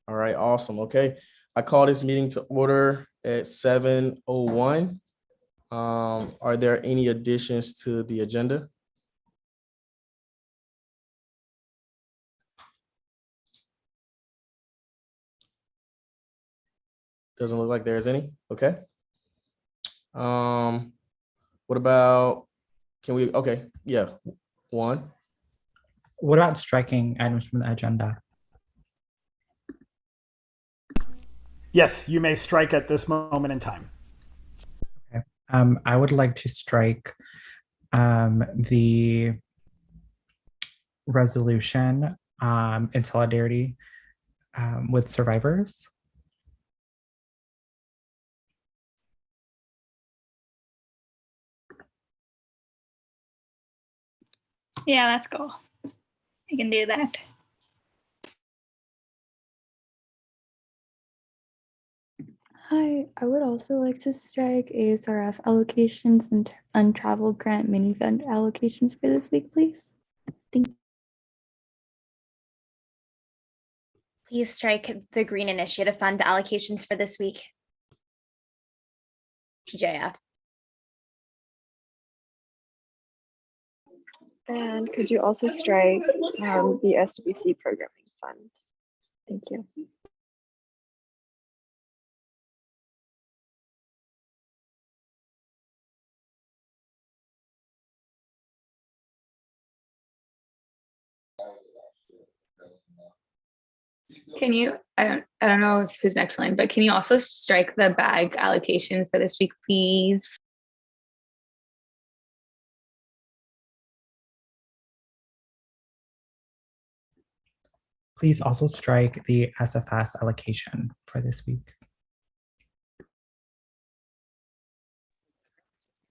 All right, awesome. Okay. I call this meeting to order at 7:01. Are there any additions to the agenda? Doesn't look like there's any. Okay. What about, okay, yeah, one. What about striking items from the agenda? Yes, you may strike at this moment in time. Okay. I would like to strike the resolution in solidarity with survivors. Yeah, that's cool. I can do that. Hi, I would also like to strike ASRF allocations and travel grant mini fund allocations for this week, please. Thank you. Please strike the Green Initiative Fund allocations for this week. TJF. And could you also strike the SWC programming fund? Thank you. Can you, I don't know if who's next line, but can you also strike the bag allocation for this week, please? Please also strike the SFS allocation for this week.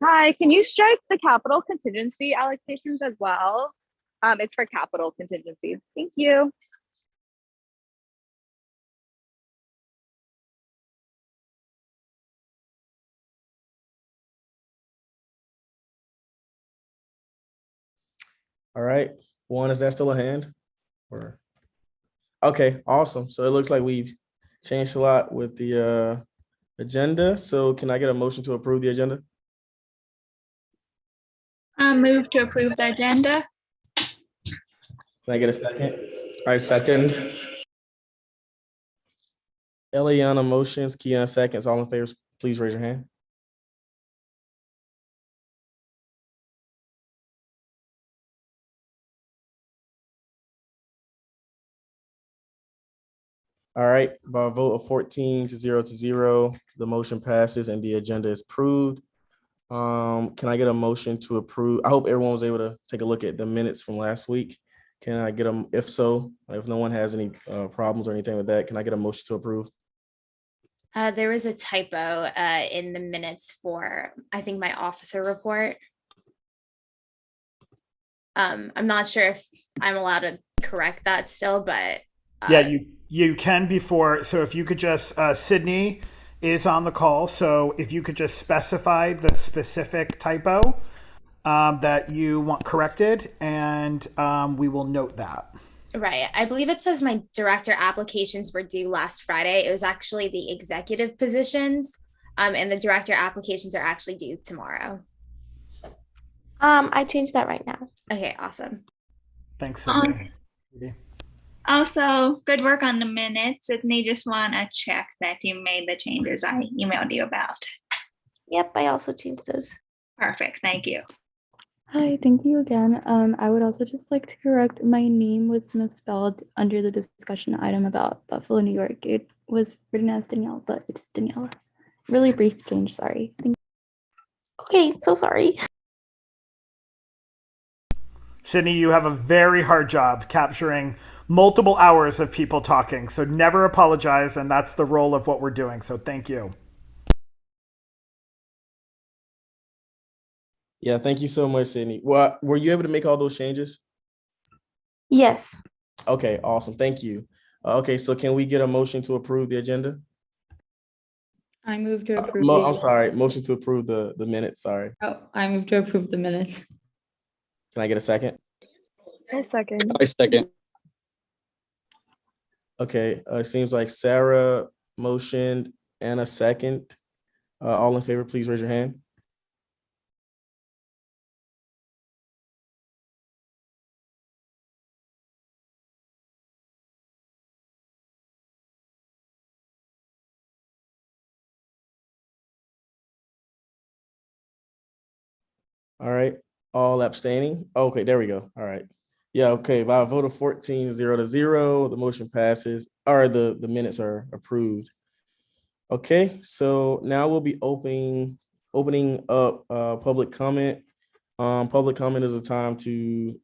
Hi, can you strike the capital contingency allocations as well? It's for capital contingencies. Thank you. All right, one, is that still a hand? Or, okay, awesome. So it looks like we've changed a lot with the agenda. So can I get a motion to approve the agenda? I move to approve the agenda. Can I get a second? All right, second. Eliana motions, Keon seconds. All in favor, please raise your hand. All right, by a vote of 14-0, the motion passes and the agenda is approved. Can I get a motion to approve? I hope everyone was able to take a look at the minutes from last week. Can I get them? If so, if no one has any problems or anything with that, can I get a motion to approve? There was a typo in the minutes for, I think, my officer report. I'm not sure if I'm allowed to correct that still, but yeah, you can before. So if you could just, Sydney is on the call. So if you could just specify the specific typo that you want corrected, and we will note that. Right. I believe it says my director applications were due last Friday. It was actually the executive positions, and the director applications are actually due tomorrow. I changed that right now. Okay, awesome. Thanks, Sydney. Also, good work on the minutes. Sydney, just want to check that you made the changes I emailed you about. Yep, I also changed those. Perfect. Thank you. Hi, thank you again. I would also just like to correct, my name was misspelled under the discussion item about Buffalo, New York. It was written as Danielle, but it's Daniela. Really brief change, sorry. Okay, so sorry. Sydney, you have a very hard job capturing multiple hours of people talking. So never apologize, and that's the role of what we're doing. So thank you. Yeah, thank you so much, Sydney. Well, were you able to make all those changes? Yes. Okay, awesome. Thank you. Okay, so can we get a motion to approve the agenda? I move to approve. I'm sorry, motion to approve the minutes. Sorry. Oh, I move to approve the minutes. Can I get a second? I second. I second. Okay, it seems like Sarah motioned and a second. All in favor, please raise your hand. All right, all abstaining. Okay, there we go. All right. Yeah, okay, by a vote of 14-0, the motion passes, or the minutes are approved. Okay, so now we'll be opening up public comment. Public comment is a time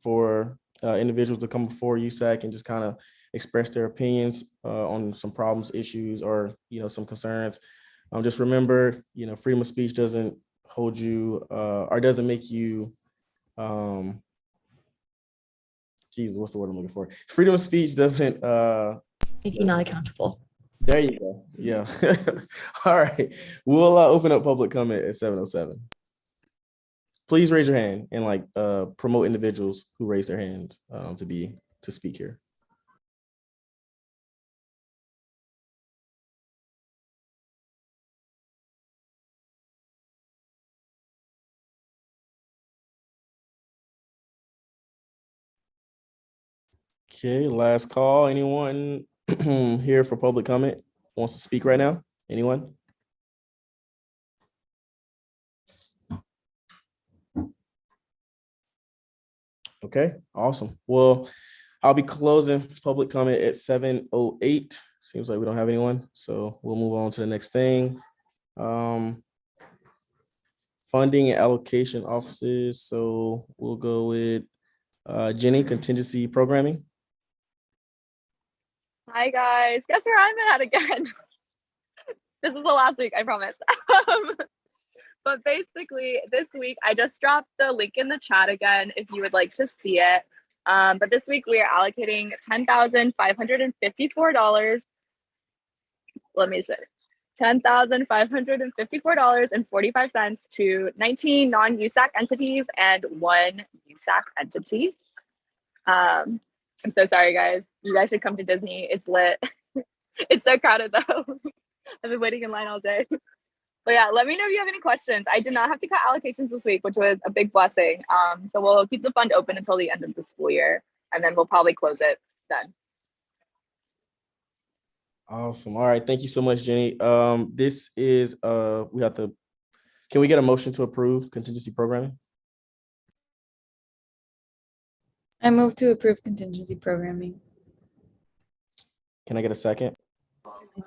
for individuals to come before USAC and just kind of express their opinions on some problems, issues, or some concerns. Just remember, freedom of speech doesn't hold you or doesn't make you Jesus, what's the word I'm looking for? Freedom of speech doesn't Make you not accountable. there you go. Yeah. All right. We'll open up public comment at 7:07. Please raise your hand and promote individuals who raise their hands to speak here. Okay, last call. Anyone here for public comment wants to speak right now? Anyone? Okay, awesome. Well, I'll be closing public comment at 7:08. Seems like we don't have anyone, so we'll move on to the next thing. Funding and allocation offices. So we'll go with Jenny, contingency programming. Hi guys, guess where I'm at again? This is the last week, I promise. But basically this week I just dropped the link in the chat again if you would like to see it. But this week we are allocating $10,554. Let me see. $10,554.45 to 19 non-USAC entities and 1 USAC entity. I'm so sorry, guys. You guys should come to Disney. It's lit. It's so crowded though. I've been waiting in line all day. But yeah, let me know if you have any questions. I did not have to cut allocations this week, which was a big blessing. So we'll keep the fund open until the end of the school year, and then we'll probably close it then. Awesome. All right. Thank you so much, Jenny. This is can we get a motion to approve contingency programming? I move to approve contingency programming. Can I get a second?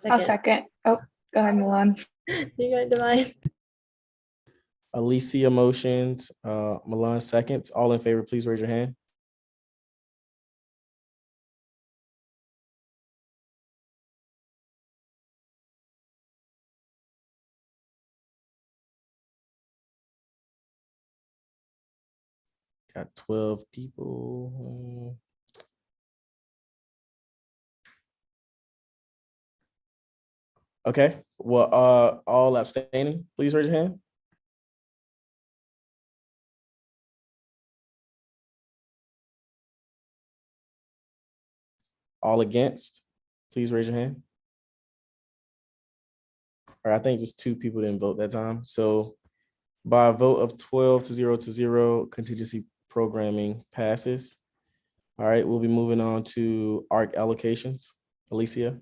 I'll second. Oh, go ahead, Milan. You got divine. Alicia motions, Milan seconds. All in favor, please raise your hand. Got 12 people. Okay, well, all abstaining, please raise your hand. All against, please raise your hand. All right, I think just 2 people didn't vote that time. So by a vote of 12-0, contingency programming passes. All right, we'll be moving on to ARC allocations. Alicia.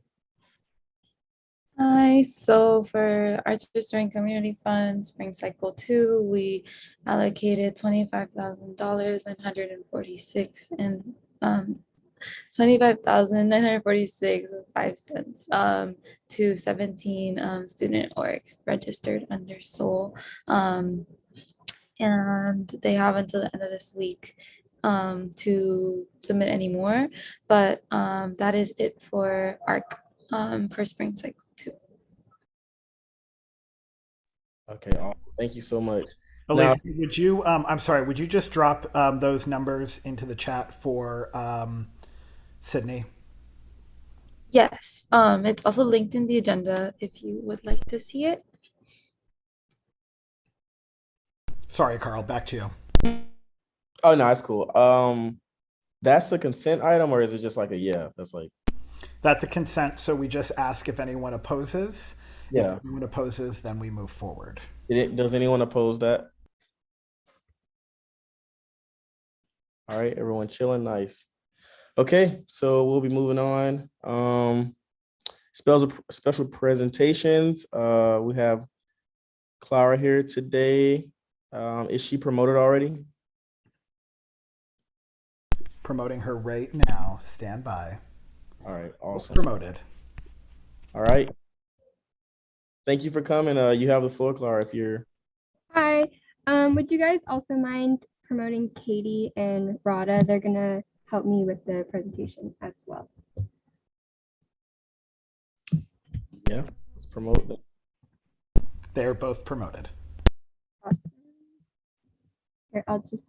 Hi, so for Arts Restoring Community Fund, Spring Cycle 2, we allocated $25,000 and 146 and $25,946.05 to 17 student orgs registered under SOUL. And they have until the end of this week to submit any more, but that is it for ARC for Spring Cycle 2. Okay, awesome. Thank you so much. Olivia, would you, I'm sorry, would you just drop those numbers into the chat for Sydney? Yes, it's also linked in the agenda if you would like to see it. Sorry, Carl, back to you. Oh, no, it's cool. That's a consent item, or is it just like a, yeah, that's like. That's a consent, so we just ask if anyone opposes. Yeah. If anyone opposes, then we move forward. Does anyone oppose that? All right, everyone chilling, nice. Okay, so we'll be moving on. Special presentations. We have Clara here today. Is she promoted already? Promoting her right now. Stand by. All right, awesome. Promoted. All right. Thank you for coming. You have the floor, Clara, if you're. Hi. Would you guys also mind promoting Katie and Rada? They're gonna help me with the presentation as well. Yeah, let's promote them. They're both promoted. Here, I'll just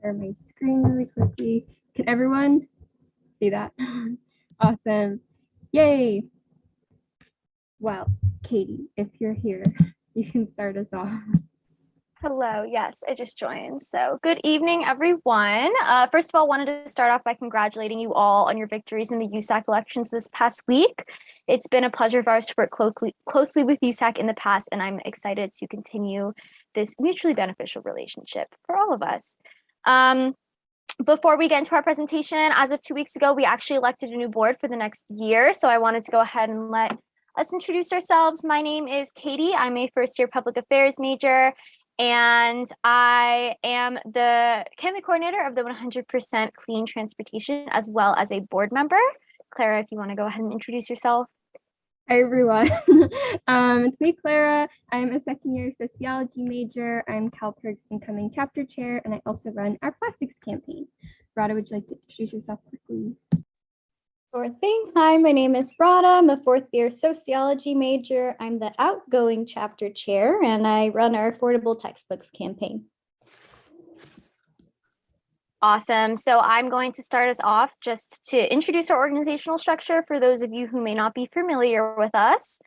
share my screen really quickly. Can everyone see that? Awesome. Yay. Well, Katie, if you're here, you can start us off. Hello, yes, I just joined. So good evening, everyone. First of all, wanted to start off by congratulating you all on your victories in the USAC elections this past week. It's been a pleasure for us to work closely with USAC in the past, and I'm excited to continue this mutually beneficial relationship for all of us. Before we get into our presentation, as of 2 weeks ago, we actually elected a new board for the next year. So I wanted to go ahead and let us introduce ourselves. My name is Katie. I'm a first-year public affairs major, and I am the campaign coordinator of the 100% Clean Transportation, as well as a board member. Clara, if you want to go ahead and introduce yourself. Hi, everyone. It's me, Clara. I'm a second-year sociology major. I'm CalPERG's incoming chapter chair, and I also run our plastics campaign. Rada, would you like to introduce yourself quickly? Sure thing. Hi, my name is Rada. I'm a fourth-year sociology major. I'm the outgoing chapter chair, and I run our affordable textbooks campaign. Awesome. So I'm going to start us off just to introduce our organizational structure for those of you who may not be familiar with us.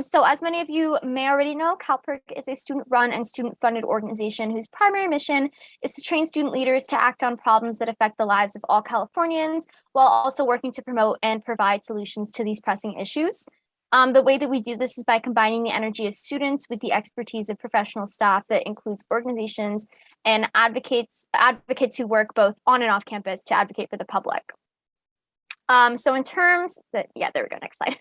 So as many of you may already know, CalPERG is a student-run and student-funded organization whose primary mission is to train student leaders to act on problems that affect the lives of all Californians, while also working to promote and provide solutions to these pressing issues. The way that we do this is by combining the energy of students with the expertise of professional staff that includes organizations and advocates who work both on and off campus to advocate for the public. So in terms that, yeah, there we go, next slide.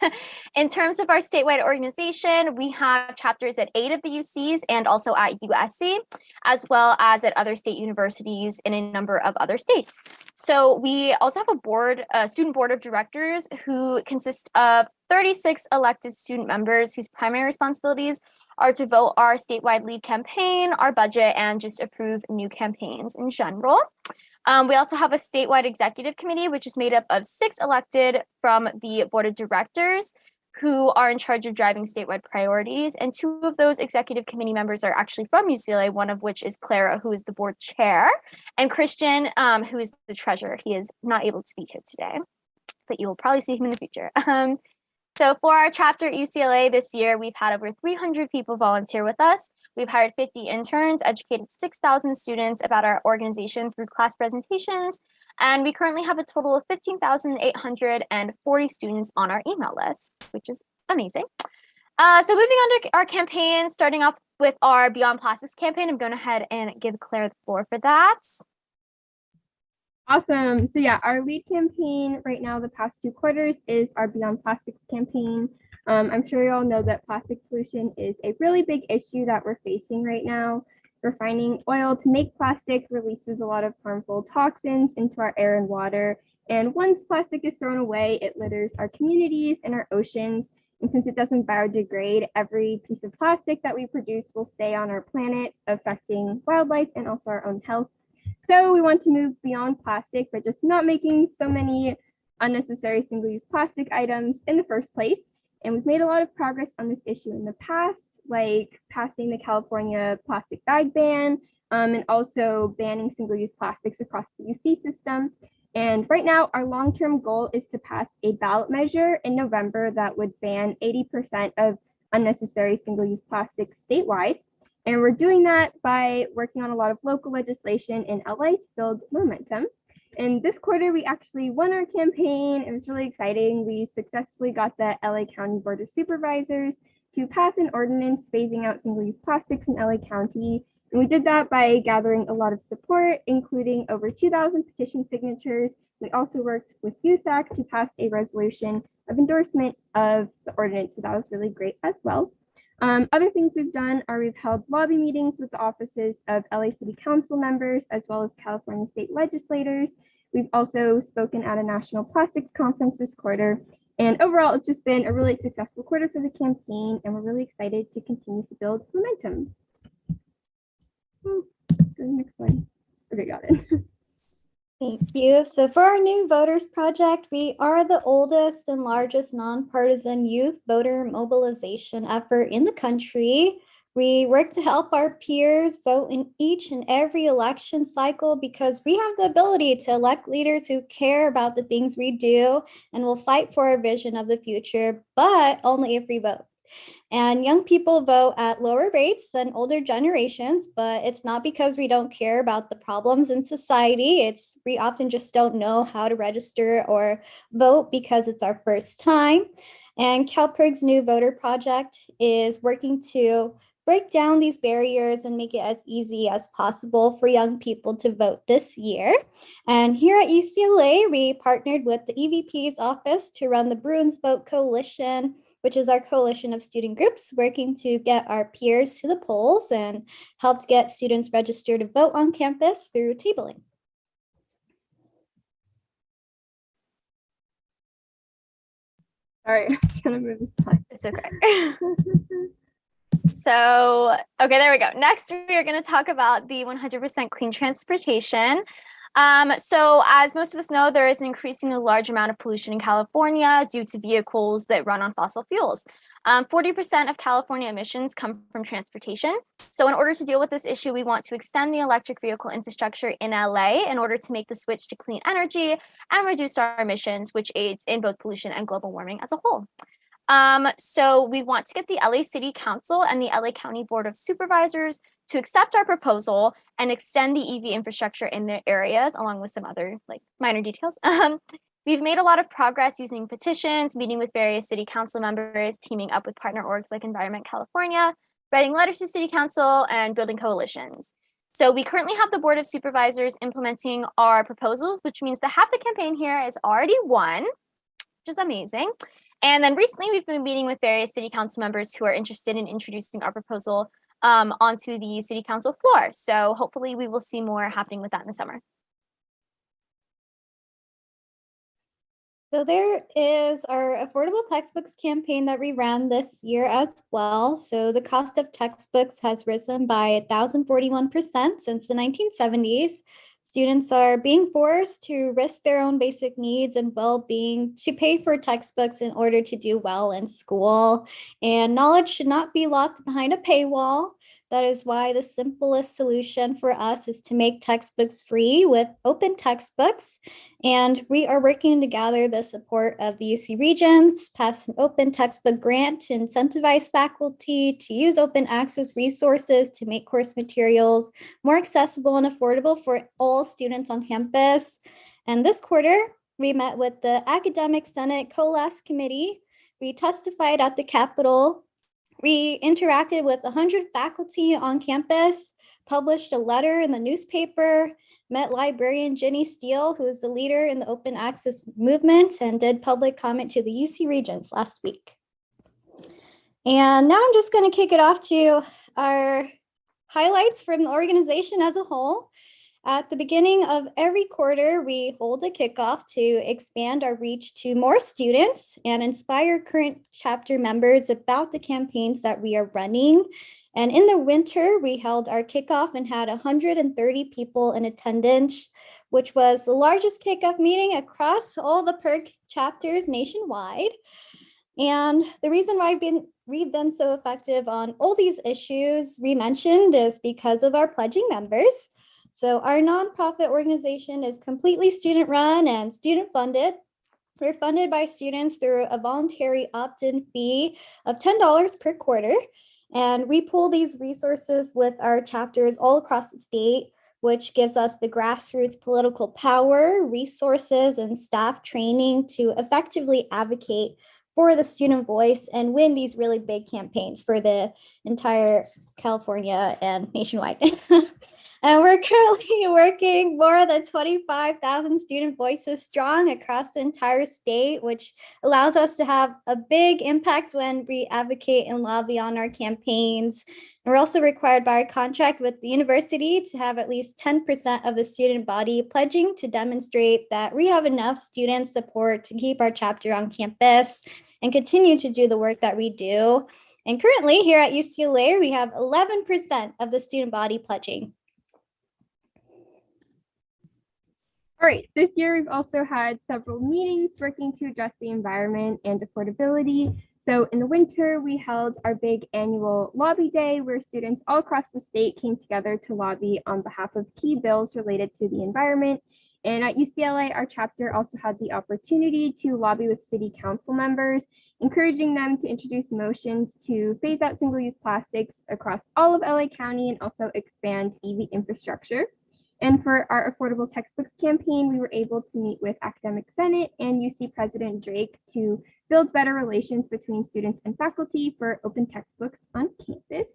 In terms of our statewide organization, we have chapters at 8 of the UCs and also at USC, as well as at other state universities in a number of other states. So we also have a student board of directors who consist of 36 elected student members whose primary responsibilities are to vote our statewide lead campaign, our budget, and just approve new campaigns in general. We also have a statewide executive committee, which is made up of 6 elected from the board of directors who are in charge of driving statewide priorities. And 2 of those executive committee members are actually from UCLA, one of which is Clara, who is the board chair, and Christian, who is the treasurer. He is not able to speak here today, but you will probably see him in the future. So for our chapter at UCLA this year, we've had over 300 people volunteer with us. We've hired 50 interns, educated 6,000 students about our organization through class presentations, and we currently have a total of 15,840 students on our email list, which is amazing. So moving on to our campaign, starting off with our Beyond Plastics campaign, I'm going ahead and give Claire the floor for that. Awesome. So yeah, our lead campaign right now, the past 2 quarters, is our Beyond Plastics campaign. I'm sure you all know that plastic pollution is a really big issue that we're facing right now. Refining oil to make plastic releases a lot of harmful toxins into our air and water. And once plastic is thrown away, it litters our communities and our oceans. And since it doesn't biodegrade, every piece of plastic that we produce will stay on our planet, affecting wildlife and also our own health. So we want to move beyond plastic, but just not making so many unnecessary single-use plastic items in the first place. And we've made a lot of progress on this issue in the past, like passing the California plastic bag ban, and also banning single-use plastics across the UC system. And right now, our long-term goal is to pass a ballot measure in November that would ban 80% of unnecessary single-use plastics statewide. And we're doing that by working on a lot of local legislation in LA to build momentum. And this quarter, we actually won our campaign. It was really exciting. We successfully got the LA County Board of Supervisors to pass an ordinance phasing out single-use plastics in LA County. And we did that by gathering a lot of support, including over 2,000 petition signatures. We also worked with USAC to pass a resolution of endorsement of the ordinance. So that was really great as well. Other things we've done are we've held lobby meetings with the offices of LA City Council members, as well as California state legislators. We've also spoken at a national plastics conference this quarter. And overall, it's just been a really successful quarter for the campaign, and we're really excited to continue to build momentum. Go to the next slide. Okay, got it. Thank you. So for our new voters project, we are the oldest and largest nonpartisan youth voter mobilization effort in the country. We work to help our peers vote in each and every election cycle because we have the ability to elect leaders who care about the things we do and will fight for our vision of the future, but only if we vote. And young people vote at lower rates than older generations, but it's not because we don't care about the problems in society. It's we often just don't know how to register or vote because it's our first time. And CalPERG's new voter project is working to break down these barriers and make it as easy as possible for young people to vote this year. And here at UCLA, we partnered with the EVP's office to run the Bruins Vote Coalition, which is our coalition of student groups working to get our peers to the polls and helped get students registered to vote on campus through tabling. Sorry, I'm gonna move this slide. It's okay. So, okay, there we go. Next, we are going to talk about the 100% clean transportation. So as most of us know, there is an increasingly large amount of pollution in California due to vehicles that run on fossil fuels. 40% of California emissions come from transportation. So in order to deal with this issue, we want to extend the electric vehicle infrastructure in LA in order to make the switch to clean energy and reduce our emissions, which aids in both pollution and global warming as a whole. So we want to get the LA City Council and the LA County Board of Supervisors to accept our proposal and extend the EV infrastructure in their areas, along with some other like minor details. We've made a lot of progress using petitions, meeting with various city council members, teaming up with partner orgs like Environment California, writing letters to city council, and building coalitions. So we currently have the Board of Supervisors implementing our proposals, which means that half the campaign here is already won, which is amazing. And then recently, we've been meeting with various city council members who are interested in introducing our proposal onto the city council floor. So hopefully we will see more happening with that in the summer. So there is our affordable textbooks campaign that we ran this year as well. So the cost of textbooks has risen by 1,041% since the 1970s. Students are being forced to risk their own basic needs and well-being to pay for textbooks in order to do well in school. And knowledge should not be locked behind a paywall. That is why the simplest solution for us is to make textbooks free with open textbooks. And we are working to gather the support of the UC Regents, pass an open textbook grant to incentivize faculty to use open access resources to make course materials more accessible and affordable for all students on campus. And this quarter, we met with the Academic Senate Coalesce Committee. We testified at the Capitol. We interacted with 100 faculty on campus, published a letter in the newspaper, met librarian Jenny Steele, who is the leader in the open access movement, and did public comment to the UC Regents last week. And now I'm just going to kick it off to our highlights from the organization as a whole. At the beginning of every quarter, we hold a kickoff to expand our reach to more students and inspire current chapter members about the campaigns that we are running. And in the winter, we held our kickoff and had 130 people in attendance, which was the largest kickoff meeting across all the PERG chapters nationwide. And the reason why we've been so effective on all these issues we mentioned is because of our pledging members. So our nonprofit organization is completely student run and student funded. We're funded by students through a voluntary opt-in fee of $10 per quarter. And we pool these resources with our chapters all across the state which gives us the grassroots political power, resources, and staff training to effectively advocate for the student voice and win these really big campaigns for the entire California and nationwide. And we're currently working more than 25,000 student voices strong across the entire state, which allows us to have a big impact when we advocate and lobby on our campaigns. And we're also required by our contract with the university to have at least 10% of the student body pledging to demonstrate that we have enough student support to keep our chapter on campus and continue to do the work that we do. And currently here at UCLA, we have 11% of the student body pledging. All right, this year we've also had several meetings working to address the environment and affordability. So in the winter, we held our big annual lobby day where students all across the state came together to lobby on behalf of key bills related to the environment. And at UCLA, our chapter also had the opportunity to lobby with city council members, encouraging them to introduce motions to phase out single-use plastics across all of LA County and also expand EV infrastructure. And for our Affordable Textbooks campaign, we were able to meet with Academic Senate and UC President Drake to build better relations between students and faculty for open textbooks on campus.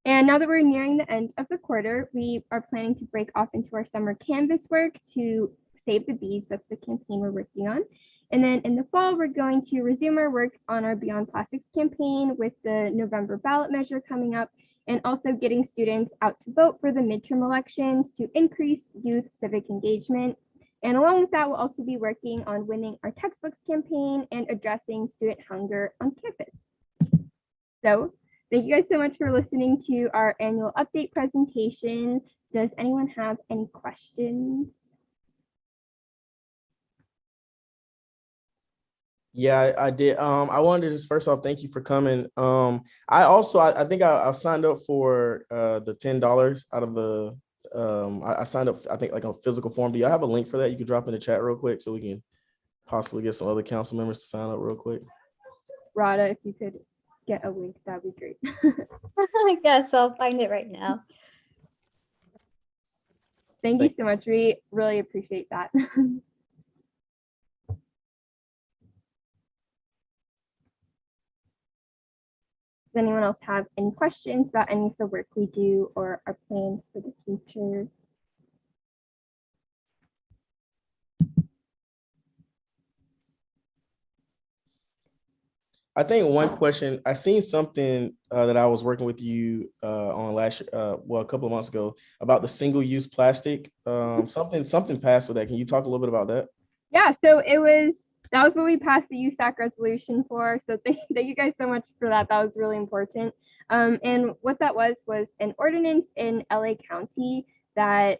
And now that we're nearing the end of the quarter, we are planning to break off into our summer Canvas work to save the bees. That's the campaign we're working on. And then in the fall, we're going to resume our work on our Beyond Plastics campaign with the November ballot measure coming up, and also getting students out to vote for the midterm elections to increase youth civic engagement. And along with that, we'll also be working on winning our textbooks campaign and addressing student hunger on campus. So thank you guys so much for listening to our annual update presentation. Does anyone have any questions? Yeah, I did. I wanted to just first off, thank you for coming. I think I signed up for the $10 out of the I signed up, I think, like a physical form. Do y'all have a link for that? You could drop in the chat real quick so we can possibly get some other council members to sign up real quick. Rada, if you could get a link, that'd be great. I guess I'll find it right now. Thank you so much. We really appreciate that. Does anyone else have any questions about any of the work we do or our plans for the future? I think one question, I seen something that I was working with you on a couple of months ago about the single-use plastic. Something passed with that. Can you talk a little bit about that? Yeah, so that was what we passed the USAC resolution for. So thank you guys so much for that. That was really important. And what that was an ordinance in LA County that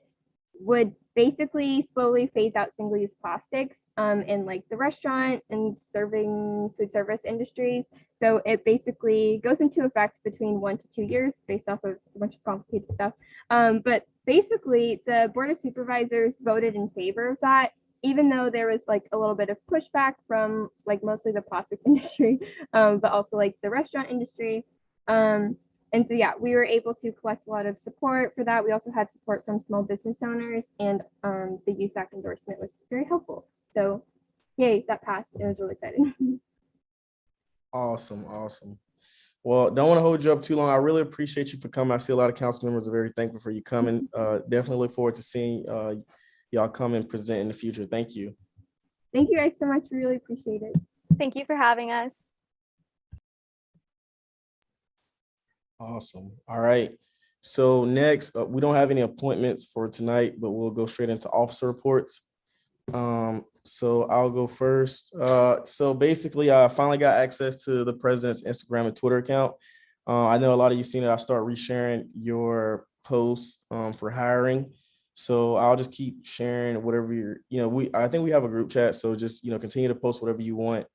would basically slowly phase out single-use plastics in like the restaurant and serving food service industries. So it basically goes into effect between 1 to 2 years based off of a bunch of complicated stuff. But basically the Board of Supervisors voted in favor of that, even though there was like a little bit of pushback from like mostly the plastics industry, but also like the restaurant industry. And so, yeah, we were able to collect a lot of support for that. We also had support from small business owners, and the USAC endorsement was very helpful. So, yay, that passed. It was really exciting. Awesome. Well, don't want to hold you up too long. I really appreciate you for coming. I see a lot of council members are very thankful for you coming. Definitely look forward to seeing y'all come and present in the future. Thank you. Thank you guys so much. We really appreciate it. Thank you for having us. Awesome. All right. So next, we don't have any appointments for tonight, but we'll go straight into officer reports. So I'll go first. So basically, I finally got access to the president's Instagram and Twitter account. I know a lot of you seen it. I start resharing your posts for hiring. So I'll just keep sharing whatever I think we have a group chat. So just, continue to post whatever you want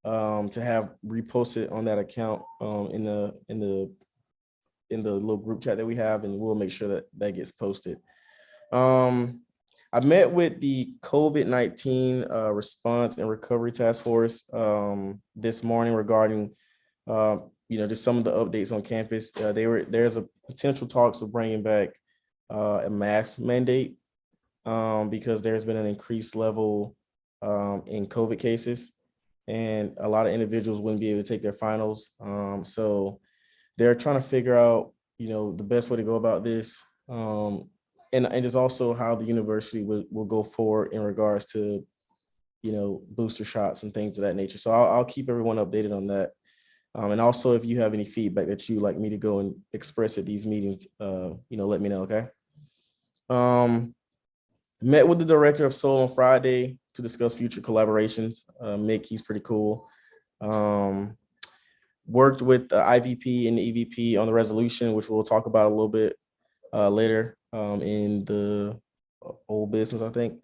to have reposted on that account in the little group chat that we have, and we'll make sure that gets posted. I met with the COVID-19 response and recovery task force this morning regarding, just some of the updates on campus. There's a potential talks of bringing back a mask mandate because there's been an increased level in COVID cases, and a lot of individuals wouldn't be able to take their finals. So they're trying to figure out, the best way to go about this. And it's also how the university will go forward in regards to, booster shots and things of that nature. So I'll keep everyone updated on that. And also, if you have any feedback that you'd like me to go and express at these meetings, let me know, okay? Met with the director of Soul on Friday to discuss future collaborations. Mick, he's pretty cool. Worked with the IVP and the EVP on the resolution, which we'll talk about a little bit later in the old business, I think.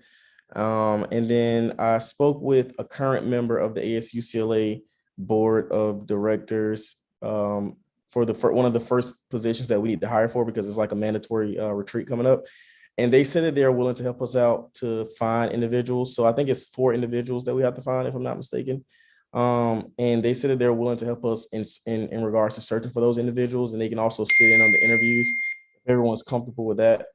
And then I spoke with a current member of the ASUCLA board of directors for one of the first positions that we need to hire for, because it's like a mandatory retreat coming up. And they said that they're willing to help us out to find individuals. So I think it's 4 individuals that we have to find, if I'm not mistaken. And they said that they're willing to help us in regards to searching for those individuals. And they can also sit in on the interviews if everyone's comfortable with that.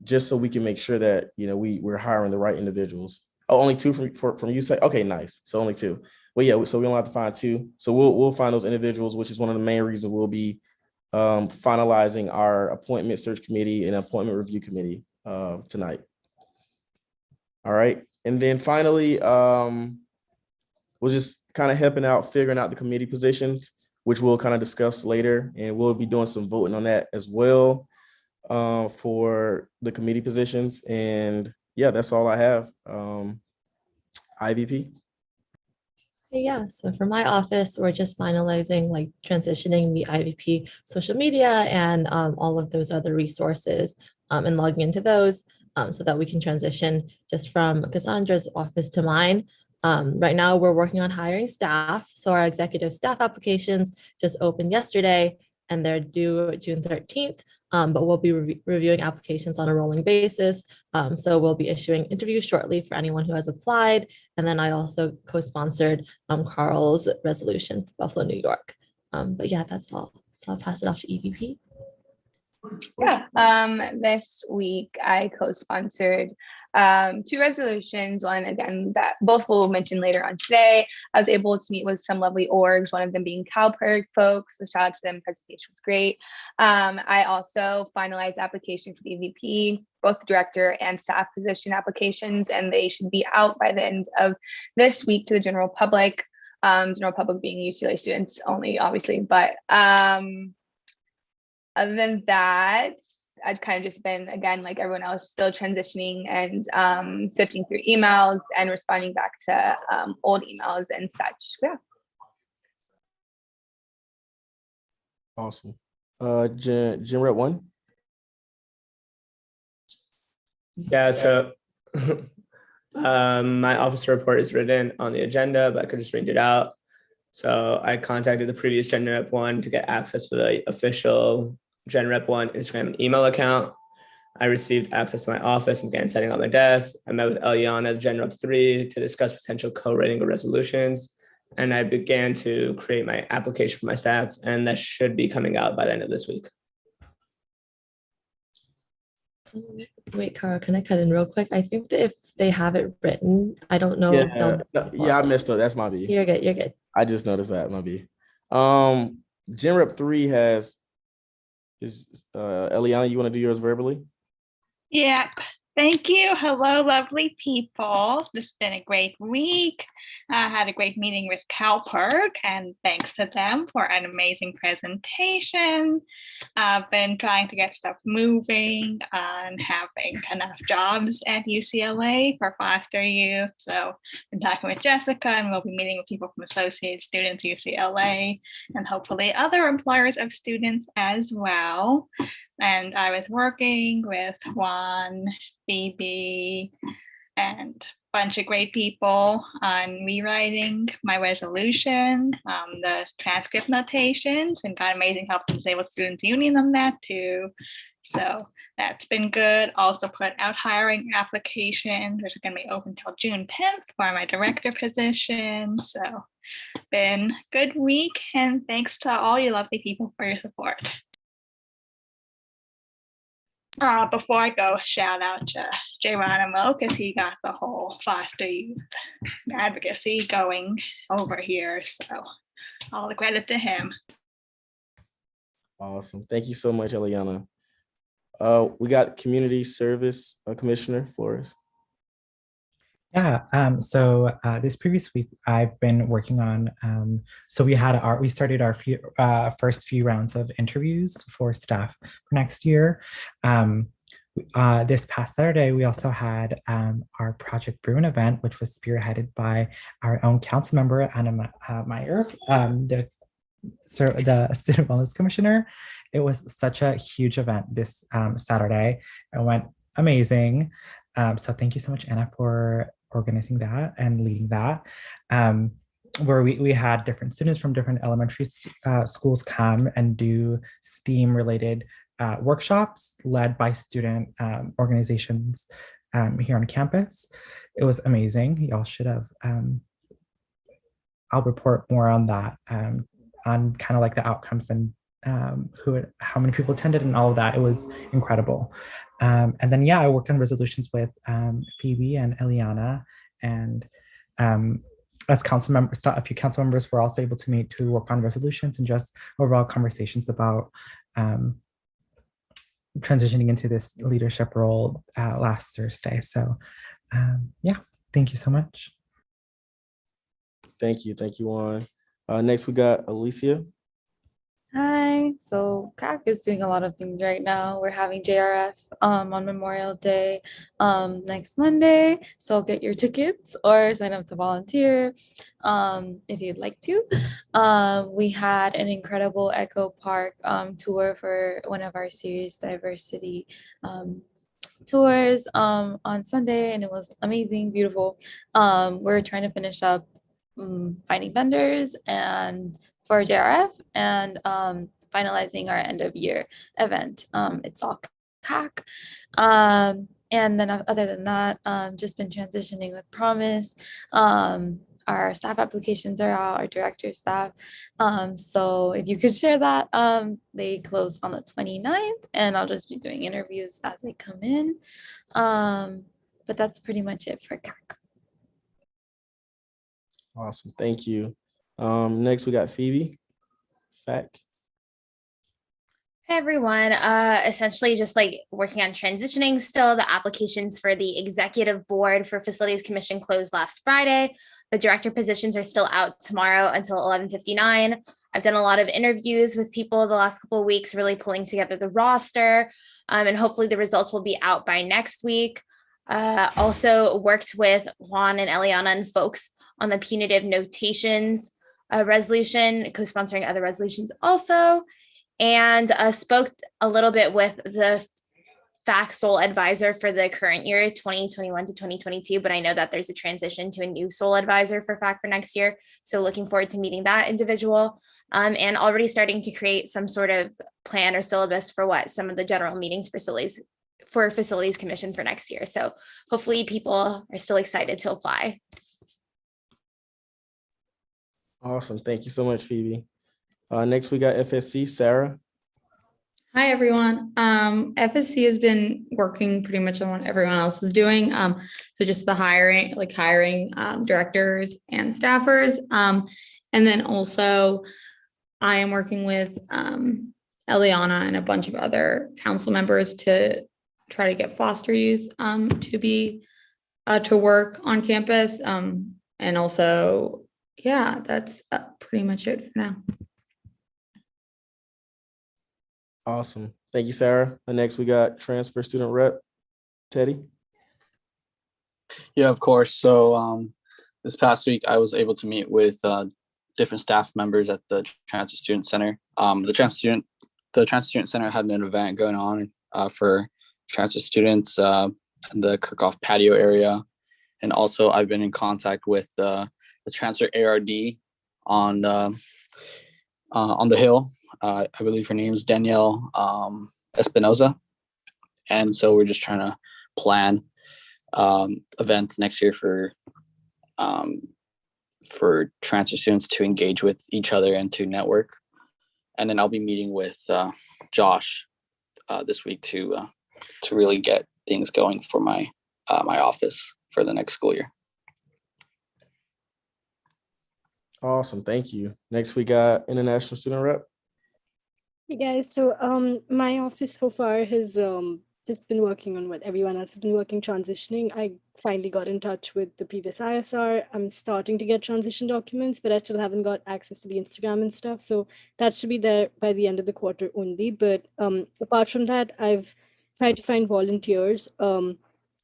Just so we can make sure that, we're hiring the right individuals. Oh, only 2 from USAC? Okay, nice. So only 2. Well, yeah, so we only have to find 2. So we'll find those individuals, which is one of the main reasons we'll be finalizing our appointment search committee and appointment review committee tonight. All right. And then finally, we're just kind of helping out, figuring out the committee positions, which we'll kind of discuss later. And we'll be doing some voting on that as well for the committee positions. And yeah, that's all I have. IVP. Yeah, so for my office, we're just finalizing transitioning the IVP social media and all of those other resources and logging into those so that we can transition just from Cassandra's office to mine. Right now, we're working on hiring staff. So our executive staff applications just opened yesterday and they're due June 13th, but we'll be reviewing applications on a rolling basis. So we'll be issuing interviews shortly for anyone who has applied. And then I also co-sponsored Carl's resolution for Buffalo, New York. But yeah, that's all. So I'll pass it off to EVP. Yeah, this week I co-sponsored 2 resolutions. One, again, that both we'll mention later on today. I was able to meet with some lovely orgs, one of them being CalPERG folks. So shout out to them, presentation was great. I also finalized application for the EVP, both the director and staff position applications, and they should be out by the end of this week to the general public. General public being UCLA students only, obviously, but other than that, I've kind of just been, again, like everyone else, still transitioning and sifting through emails and responding back to old emails and such. Yeah. Awesome. Gen Rep 1. Yeah, so my officer report is written on the agenda, but I could just read it out. So I contacted the previous Gen Rep 1 to get access to the official Gen Rep 1 Instagram and email account. I received access to my office and began setting up my desk. I met with Eliana, Gen Rep 3, to discuss potential co-writing of resolutions. And I began to create my application for my staff, and that should be coming out by the end of this week. Wait, Carl, can I cut in real quick? I think that if they have it written, I don't know. Yeah, I messed up. That's my B. You're good. You're good. I just noticed that, my B. Gen Rep 3 is Eliana, you want to do yours verbally? Yeah, thank you. Hello, lovely people. This has been a great week. I had a great meeting with CalPERG, and thanks to them for an amazing presentation. I've been trying to get stuff moving and having enough jobs at UCLA for foster youth. So I've been talking with Jessica, and we'll be meeting with people from Associated Students UCLA and hopefully other employers of students as well. And I was working with Juan, Phoebe, and a bunch of great people on rewriting my resolution, the transcript notations, and got amazing help from Disabled Students Union on that too. So that's been good. Also put out hiring applications, which are going to be open until June 10th for my director position. So been a good week, and thanks to all you lovely people for your support. Before I go, shout out to Geronimo because he got the whole foster youth advocacy going over here. So all the credit to him. Awesome. Thank you so much, Eliana. We got Community Service Commissioner Flores. Yeah, so this previous week I've been working on, so we started our first few rounds of interviews for staff for next year. This past Saturday, we also had our Project Bruin event, which was spearheaded by our own council member, Anna Meyer, the Student Wellness Commissioner. It was such a huge event this Saturday. It went amazing. So thank you so much, Anna, for organizing that and leading that, where we had different students from different elementary schools come and do STEAM related workshops led by student organizations here on campus. It was amazing. Y'all should have, I'll report more on that, on kind of like the outcomes and how many people attended and all of that. It was incredible. And then, yeah, I worked on resolutions with Phoebe and Eliana, and as council members, a few council members were also able to meet to work on resolutions and just overall conversations about transitioning into this leadership role last Thursday. So yeah, thank you so much. Thank you, Juan. Next, we got Alicia. Hi. So CAC is doing a lot of things right now. We're having JRF on Memorial Day next Monday. So get your tickets or sign up to volunteer if you'd like to. We had an incredible Echo Park tour for one of our series diversity tours on Sunday, and it was amazing, beautiful. We're trying to finish up finding vendors and for JRF and finalizing our end of year event. It's all CAC. And then other than that, just been transitioning with Promise. Our staff applications are out, our director staff. So if you could share that, they close on the 29th and I'll just be doing interviews as they come in. But that's pretty much it for CAC. Awesome, thank you. Next, we got Phoebe. FAC. Hey everyone, essentially just like working on transitioning still. The applications for the executive board for facilities commission closed last Friday. The director positions are still out tomorrow until 11:59. I've done a lot of interviews with people the last couple of weeks, really pulling together the roster, and hopefully the results will be out by next week. Also worked with Juan and Eliana and folks on the punitive notations resolution, co-sponsoring other resolutions also, and spoke a little bit with the FAC sole advisor for the current year, 2021 to 2022, but I know that there's a transition to a new sole advisor for FAC for next year. So looking forward to meeting that individual and already starting to create some sort of plan or syllabus for what some of the general meetings for facilities commission for next year. So hopefully people are still excited to apply. Awesome. Thank you so much, Phoebe. Next, we got FSC, Sarah. Hi, everyone. FSC has been working pretty much on what everyone else is doing. So just the hiring directors and staffers. And then also I am working with Eliana and a bunch of other council members to try to get foster youth to work on campus. And also, yeah, that's pretty much it for now. Awesome. Thank you, Sarah. And next we got transfer student rep, Teddy. Yeah, of course. So this past week, I was able to meet with different staff members at the Transfer Student Center. The Transfer Student Center had an event going on for transfer students in the Kirkhoff patio area. And also I've been in contact with the transfer ARD on the Hill. I believe her name is Danielle Espinoza. And so we're just trying to plan events next year for transfer students to engage with each other and to network. And then I'll be meeting with Josh this week to to really get things going for my my office for the next school year. Awesome, thank you. Next, we got international student rep. Hey guys, so my office so far has just been working on what everyone else has been working, transitioning. I finally got in touch with the previous ISR. I'm starting to get transition documents, but I still haven't got access to the Instagram and stuff. So that should be there by the end of the quarter only. But apart from that, I've tried to find volunteers who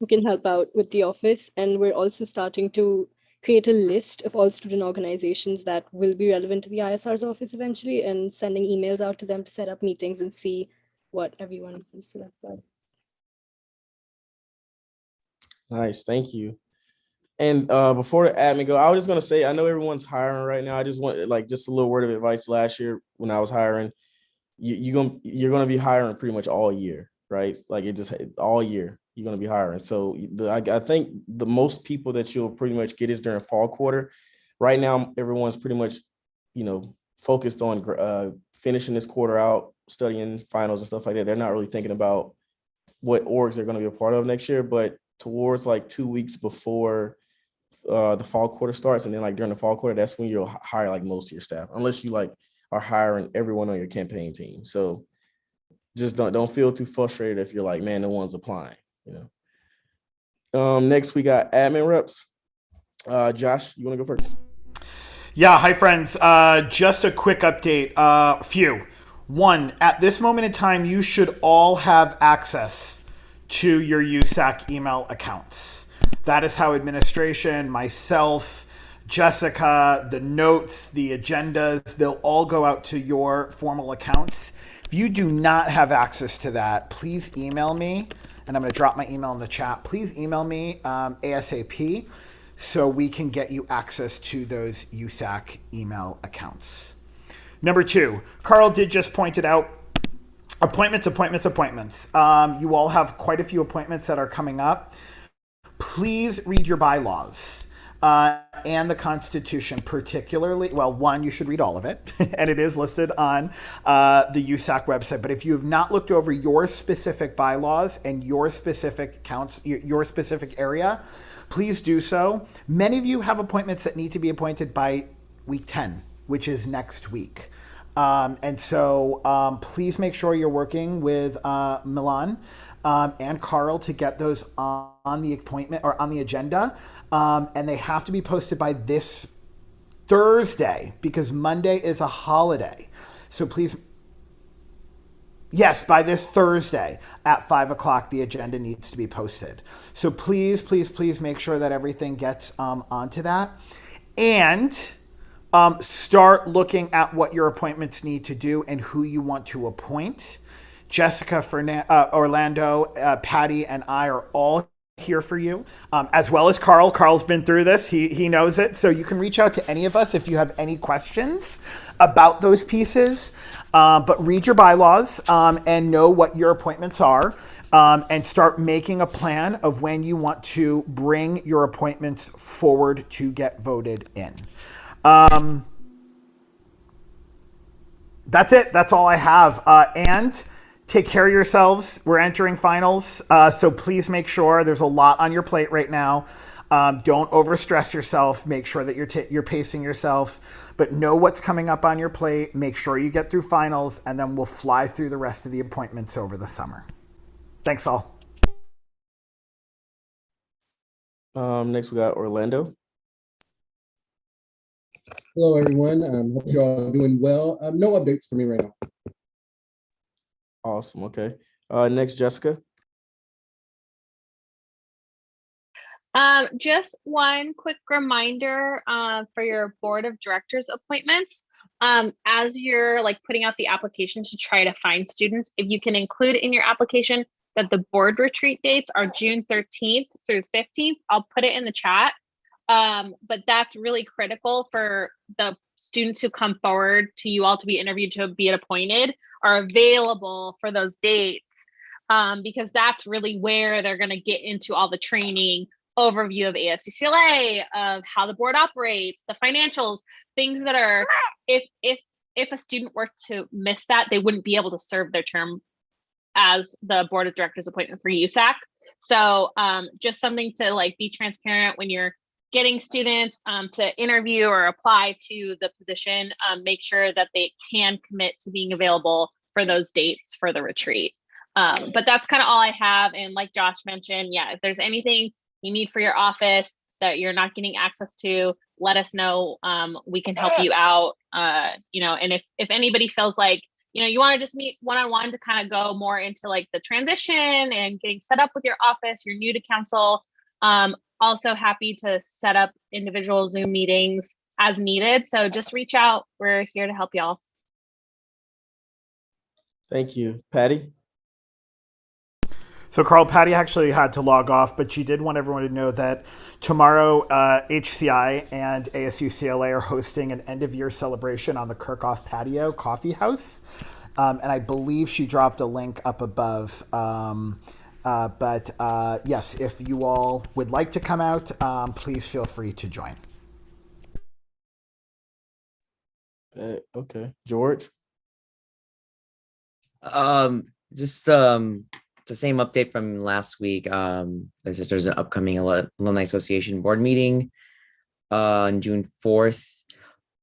can help out with the office, and we're also starting to create a list of all student organizations that will be relevant to the ISR's office eventually, and sending emails out to them to set up meetings and see what everyone wants to talk about. Nice, thank you. And before the admin go, I was just gonna say, I know everyone's hiring right now. I just want just a little word of advice. Last year when I was hiring, you're gonna be hiring pretty much all year, right? Like it just all year you're gonna be hiring. So I think the most people that you'll pretty much get is during fall quarter. Right now, everyone's pretty much, focused on finishing this quarter out, studying finals and stuff like that. They're not really thinking about what orgs they're gonna be a part of next year, but towards 2 weeks before the fall quarter starts, and then during the fall quarter, that's when you'll hire most of your staff, unless you are hiring everyone on your campaign team. So just don't feel too frustrated if you're man, no one's applying. Next we got admin reps. Josh, you want to go first? Yeah, hi friends. Just a quick update. One, at this moment in time, you should all have access to your USAC email accounts. That is how administration, myself, Jessica, the notes, the agendas, they'll all go out to your formal accounts. If you do not have access to that, please email me, and I'm going to drop my email in the chat. Please email me ASAP so we can get you access to those USAC email accounts. Number two, Carl did just point it out. Appointments. You all have quite a few appointments that are coming up. Please read your bylaws and the Constitution, particularly. Well, one, you should read all of it, and it is listed on the USAC website. But if you have not looked over your specific bylaws and your specific counts, your specific area, please do so. Many of you have appointments that need to be appointed by week 10, which is next week. And so please make sure you're working with Milan and Carl to get those on the appointment or on the agenda. And they have to be posted by this Thursday because Monday is a holiday. So please, yes, by this Thursday at 5 o'clock, the agenda needs to be posted. So please, please, please make sure that everything gets onto that. And start looking at what your appointments need to do and who you want to appoint. Jessica, Orlando, Patty, and I are all here for you, as well as Carl. Carl's been through this. He knows it. So you can reach out to any of us if you have any questions about those pieces. But read your bylaws and know what your appointments are, and start making a plan of when you want to bring your appointments forward to get voted in. That's it. That's all I have. And take care of yourselves. We're entering finals. So please make sure there's a lot on your plate right now. Don't overstress yourself. Make sure that you're pacing yourself, but know what's coming up on your plate. Make sure you get through finals, and then we'll fly through the rest of the appointments over the summer. Thanks all. Next we got Orlando. Hello, everyone. Hope you're all doing well. No updates for me right now. Awesome. Okay. Next, Jessica. Just one quick reminder for your board of directors appointments. As you're putting out the application to try to find students, if you can include in your application that the board retreat dates are June 13th through 15th. I'll put it in the chat. But that's really critical for the students who come forward to you all to be interviewed to be appointed are available for those dates, because that's really where they're going to get into all the training, overview of ASCCLA, of how the board operates, the financials, things that are, if a student were to miss that, they wouldn't be able to serve their term as the board of directors appointment for USAC. So just something to like be transparent when you're getting students to interview or apply to the position. Make sure that they can commit to being available for those dates for the retreat. But that's kind of all I have. And like Josh mentioned, yeah, if there's anything you need for your office that you're not getting access to, let us know. We can help you out. You know, and if anybody feels like, you know, you want to just meet one-on-one to kind of go more into like the transition and getting set up with your office, you're new to council, also happy to set up individual Zoom meetings as needed. So just reach out. We're here to help y'all. Thank you. Patty? So Carl, Patty actually had to log off, but she did want everyone to know that tomorrow HCI and ASU-CLA are hosting an end-of-year celebration on the Kirkhoff Patio Coffee House. And I believe she dropped a link up above. But yes, if you all would like to come out, please feel free to join. Okay. George? Just the same update from last week. There's an upcoming Alumni Association board meeting on June 4th.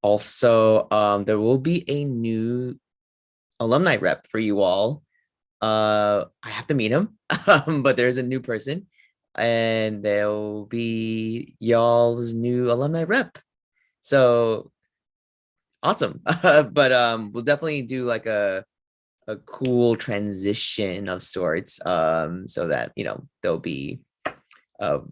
Also, there will be a new alumni rep for you all. I have to meet him, but there's a new person, and they'll be y'all's new alumni rep. So awesome. But we'll definitely do like a cool transition of sorts, so that, you know, they'll be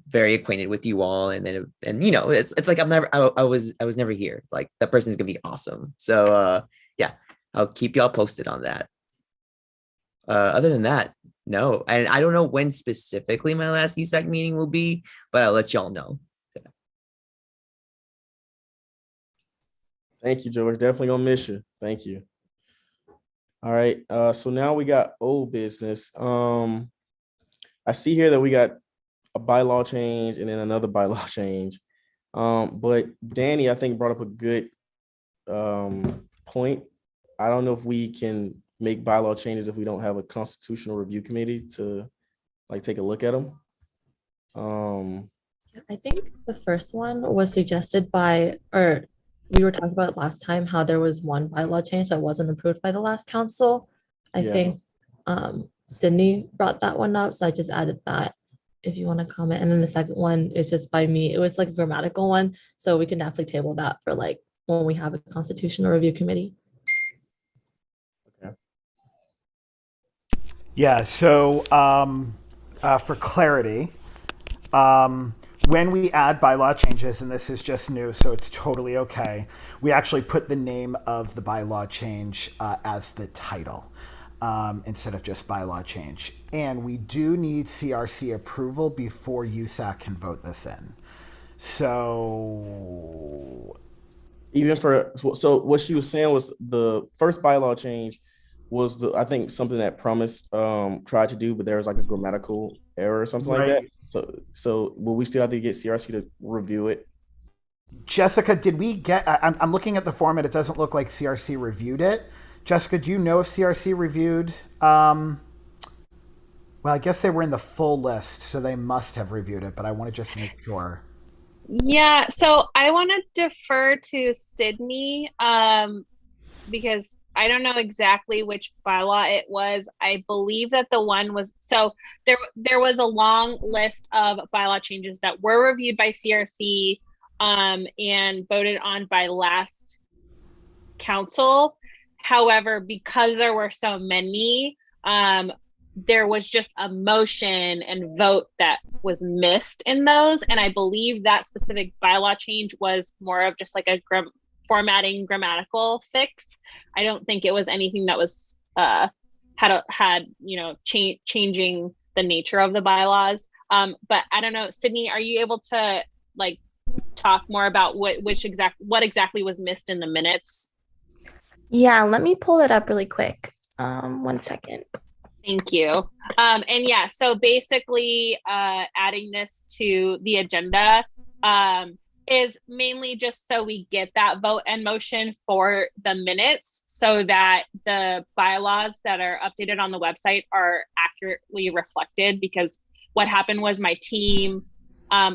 very acquainted with you all, and then you know, it's like I was never here. Like, that person's gonna be awesome. So yeah, I'll keep y'all posted on that. Other than that, no, and I don't know when specifically my last USAC meeting will be, but I'll let y'all know. Thank you, George. Definitely gonna miss you. Thank you. All right. So now we got old business. I see here that we got a bylaw change and then another bylaw change. But Danny, I think, brought up a good point. I don't know if we can make bylaw changes if we don't have a constitutional review committee to like take a look at them. I think the first one was suggested by, or we were talking about last time, how there was one bylaw change that wasn't approved by the last council. I think Sydney brought that one up, so I just added that if you want to comment. And then the second one is just by me. It was like a grammatical one, so we can definitely table that for like when we have a constitutional review committee. Yeah, so for clarity, when we add bylaw changes, and this is just new, so it's totally okay, we actually put the name of the bylaw change as the title instead of just bylaw change. And we do need CRC approval before USAC can vote this in. So even for, so what she was saying was the first bylaw change was I think something that Promise tried to do, but there was like a grammatical error or something like that. So will we still have to get CRC to review it? Jessica, did we get, I'm looking at the format, it doesn't look like CRC reviewed it. Jessica, do you know if CRC reviewed? Well, I guess they were in the full list, so they must have reviewed it, but I want to just make sure. Yeah, so I want to defer to Sydney because I don't know exactly which bylaw it was. I believe that the one was, so there was a long list of bylaw changes that were reviewed by CRC and voted on by last council. However, because there were so many, there was just a motion and vote that was missed in those. And I believe that specific bylaw change was more of just like a formatting grammatical fix. I don't think it was anything that was had you know, changing the nature of the bylaws. But I don't know, Sydney, are you able to like talk more about what exactly was missed in the minutes? Yeah, let me pull it up really quick. 1 second. Thank you. And yeah, so basically adding this to the agenda, is mainly just so we get that vote and motion for the minutes so that the bylaws that are updated on the website are accurately reflected, because what happened was my team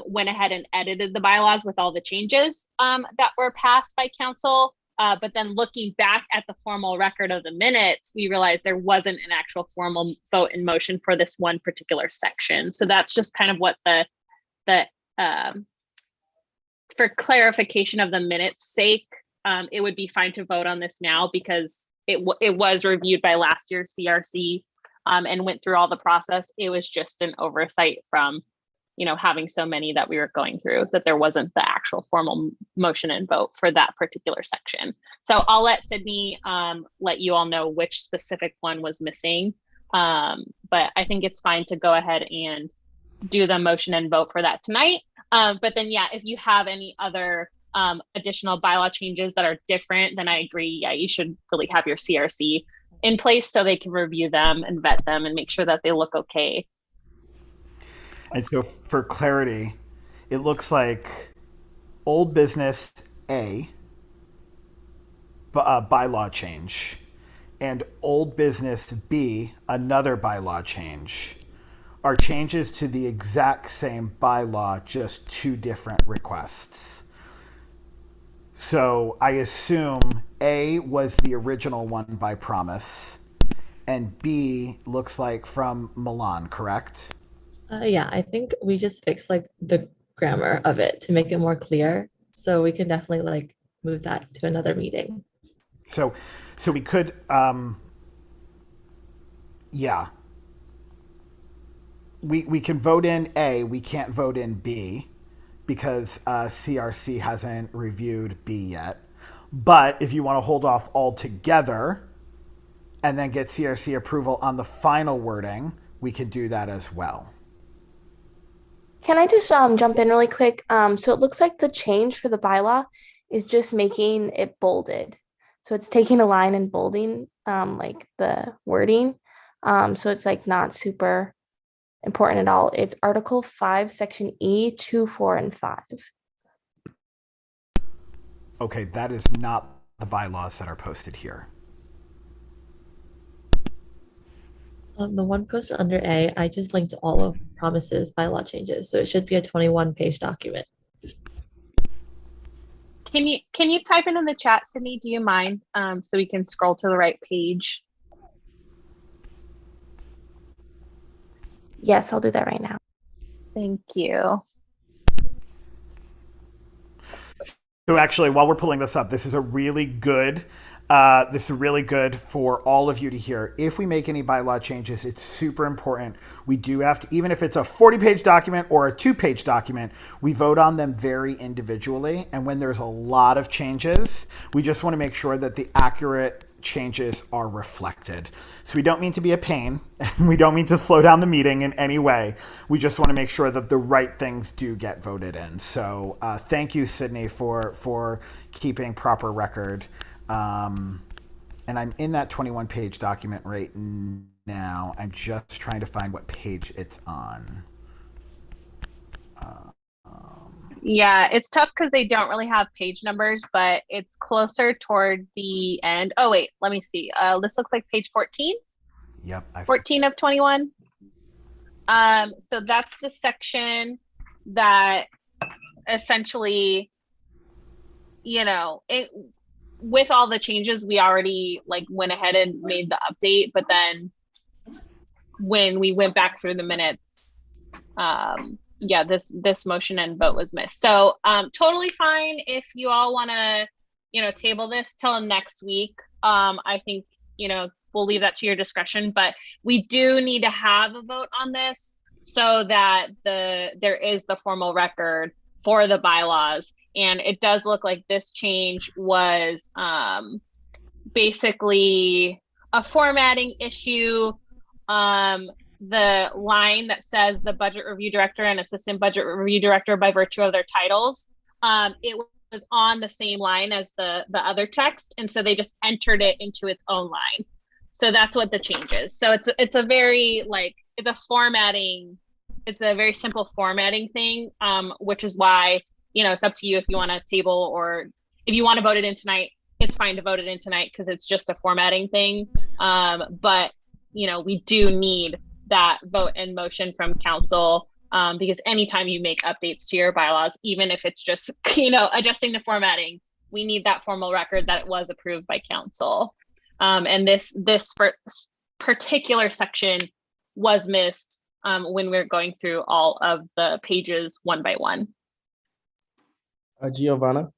went ahead and edited the bylaws with all the changes that were passed by council. But then looking back at the formal record of the minutes, we realized there wasn't an actual formal vote in motion for this one particular section. So that's just kind of what the for clarification of the minutes sake, it would be fine to vote on this now because it was reviewed by last year's CRC and went through all the process. It was just an oversight from, having so many that we were going through that there wasn't the actual formal motion and vote for that particular section. So I'll let Sydney let you all know which specific one was missing. But I think it's fine to go ahead and do the motion and vote for that tonight. But then, yeah, if you have any other additional bylaw changes that are different, then I agree. Yeah, you should really have your CRC in place so they can review them and vet them and make sure that they look okay. And so for clarity, it looks like old business A, bylaw change, and old business B, another bylaw change, are changes to the exact same bylaw, just two different requests. So I assume A was the original one by Promise, and B looks like from Milan, correct? Yeah, I think we just fixed like the grammar of it to make it more clear. So we can definitely like move that to another meeting. So we could, yeah. We can vote in A, we can't vote in B because CRC hasn't reviewed B yet. But if you want to hold off altogether and then get CRC approval on the final wording, we can do that as well. Can I just jump in really quick? So it looks like the change for the bylaw is just making it bolded. So it's taking a line and bolding like the wording. So it's like not super important at all. It's Article 5, Section E, 2, 4, and 5. Okay, that is not the bylaws that are posted here. The one posted under A, I just linked all of Promise's bylaw changes. So it should be a 21-page document. Can you type it in the chat, Sydney? Do you mind? So we can scroll to the right page. Yes, I'll do that right now. Thank you. So actually, while we're pulling this up, this is really good for all of you to hear. If we make any bylaw changes, it's super important. We do have to, even if it's a 40-page document or a 2-page document, we vote on them very individually. And when there's a lot of changes, we just want to make sure that the accurate changes are reflected. So we don't mean to be a pain, and we don't mean to slow down the meeting in any way. We just want to make sure that the right things do get voted in. So thank you, Sydney, for keeping proper record. And I'm in that 21-page document right now. I'm just trying to find what page it's on. Yeah, it's tough because they don't really have page numbers, but it's closer toward the end. Oh, wait, let me see. This looks like page 14. Yep. 14 of 21. So that's the section that essentially, with all the changes, we already went ahead and made the update, but then when we went back through the minutes, this motion and vote was missed. So totally fine if you all want to, table this till next week. I think, we'll leave that to your discretion, but we do need to have a vote on this so that there is the formal record for the bylaws. And it does look like this change was basically a formatting issue. The line that says the budget review director and assistant budget review director by virtue of their titles, it was on the same line as the other text. And so they just entered it into its own line. So that's what the change is. So it's a very it's a very simple formatting thing, which is why it's up to you if you want to table, or if you want to vote it in tonight, it's fine to vote it in tonight because it's just a formatting thing. But we do need that vote and motion from council, because anytime you make updates to your bylaws, even if it's just adjusting the formatting, we need that formal record that it was approved by council. And this particular section was missed when we were going through all of the pages one by one. Giovanna.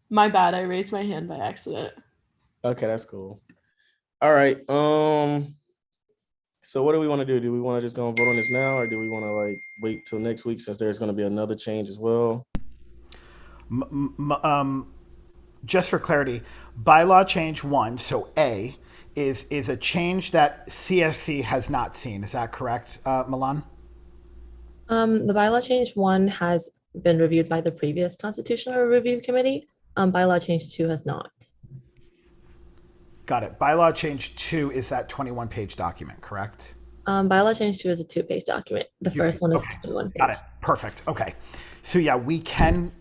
My bad. I raised my hand by accident. Okay, that's cool. All right. So what do we want to do? Do we want to just go and vote on this now, or do we want to wait till next week since there's going to be another change as well? Just for clarity, bylaw change 1, so A, is a change that CFC has not seen. Is that correct, Milan? The bylaw change 1 has been reviewed by the previous constitutional review committee. Bylaw change 2 has not. Got it. Bylaw change 2 is that 21-page document, correct? Bylaw change 2 is a 2-page document. The first one is 21 pages. Got it. Perfect. Okay. So yeah, we can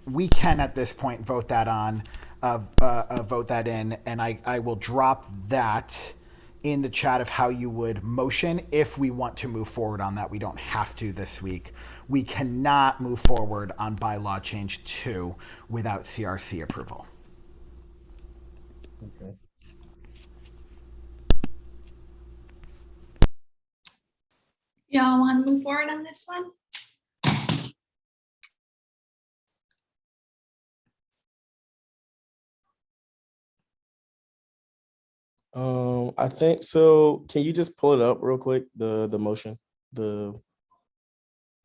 at this point vote that on, vote that in, and I will drop that in the chat of how you would motion if we want to move forward on that. We don't have to this week. We cannot move forward on bylaw change 2 without CRC approval. Okay. Y'all want to move forward on this one? I think so. Can you just pull it up real quick? The motion, the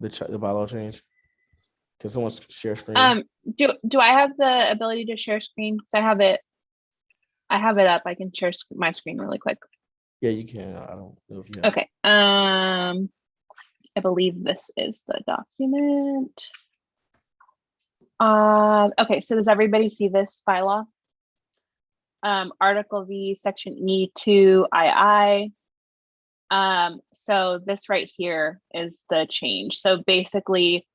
bylaw change. Can someone share screen? Do I have the ability to share screen? Because I have it up. I can share my screen really quick. Yeah, you can. I don't know if you have. Okay. I believe this is the document. Okay, so does everybody see this bylaw? Article V, Section E2 II. So this right here is the change. So basically,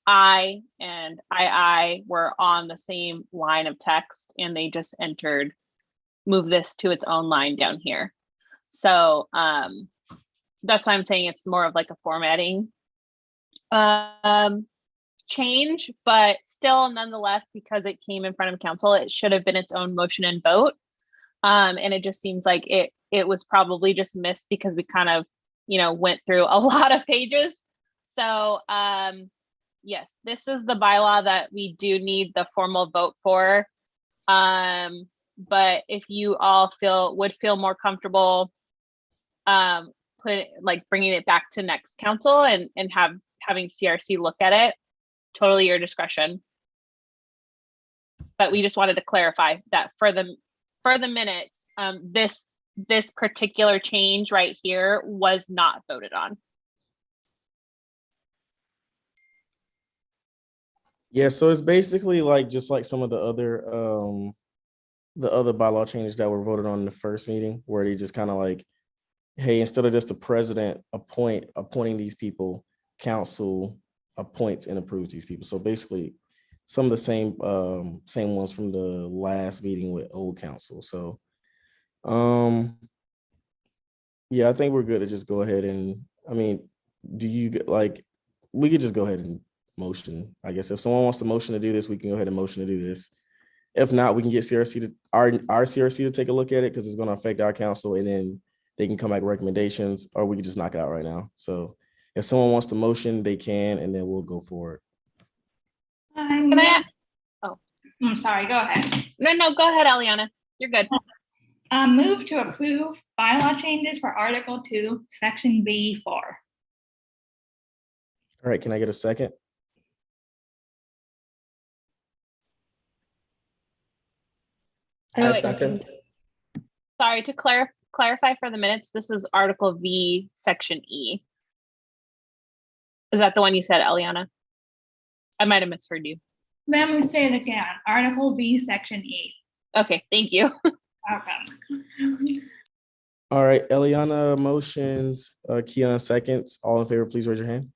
I and II were on the same line of text, and they just move this to its own line down here. So that's why I'm saying it's more of like a formatting change, but still nonetheless, because it came in front of council, it should have been its own motion and vote. And it just seems like it was probably just missed because we kind of, went through a lot of pages. So yes, this is the bylaw that we do need the formal vote for. But if you all would feel more comfortable bringing it back to next council and having CRC look at it, totally your discretion. But we just wanted to clarify that for the minutes, this particular change right here was not voted on. Yeah, so it's basically just like some of the other bylaw changes that were voted on in the first meeting, where they just kind of hey, instead of just the president appointing these people, council appoints and approves these people. So basically some of the same ones from the last meeting with old council. So yeah, I think we're good to just go ahead and, do you we could just go ahead and motion. I guess if someone wants to motion to do this, we can go ahead and motion to do this. If not, we can get CRC our CRC to take a look at it, because it's going to affect our council, and then they can come back with recommendations, or we can just knock it out right now. So if someone wants to motion, they can, and then we'll go forward. Can I? Oh, I'm sorry. Go ahead. No, go ahead, Eliana. You're good. Move to approve bylaw changes for Article 2, Section B4. All right. Can I get a second? Second. Sorry, to clarify for the minutes, this is Article V, Section E. Is that the one you said, Eliana? I might have misheard you. Let me say it again. Article V, Section E. Okay, thank you. Welcome. All right, Eliana motions, Keon seconds. All in favor, please raise your hand.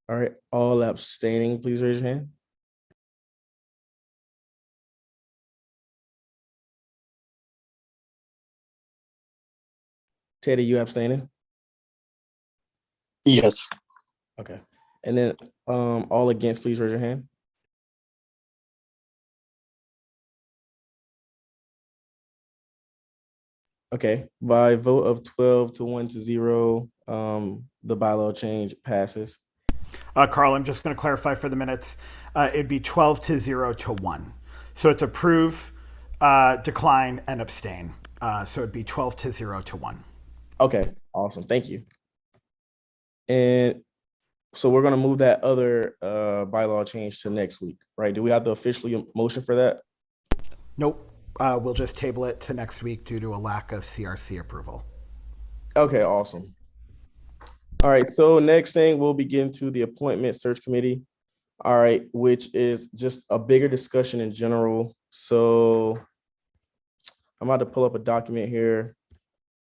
All right, all abstaining, please raise your hand. Teddy, you abstaining? Yes. Okay. And then all against, please raise your hand. Okay, by vote of 12 to 1 to 0, the bylaw change passes. Carl, I'm just going to clarify for the minutes. It'd be 12 to 0 to 1. So it's approve, decline, and abstain. So it'd be 12 to 0 to 1. Okay, awesome. Thank you. And so we're going to move that other bylaw change to next week, right? Do we have to officially motion for that? Nope. We'll just table it to next week due to a lack of CRC approval. Okay, awesome. All right, so next thing we'll begin to the appointment search committee. All right, which is just a bigger discussion in general. So I'm about to pull up a document here.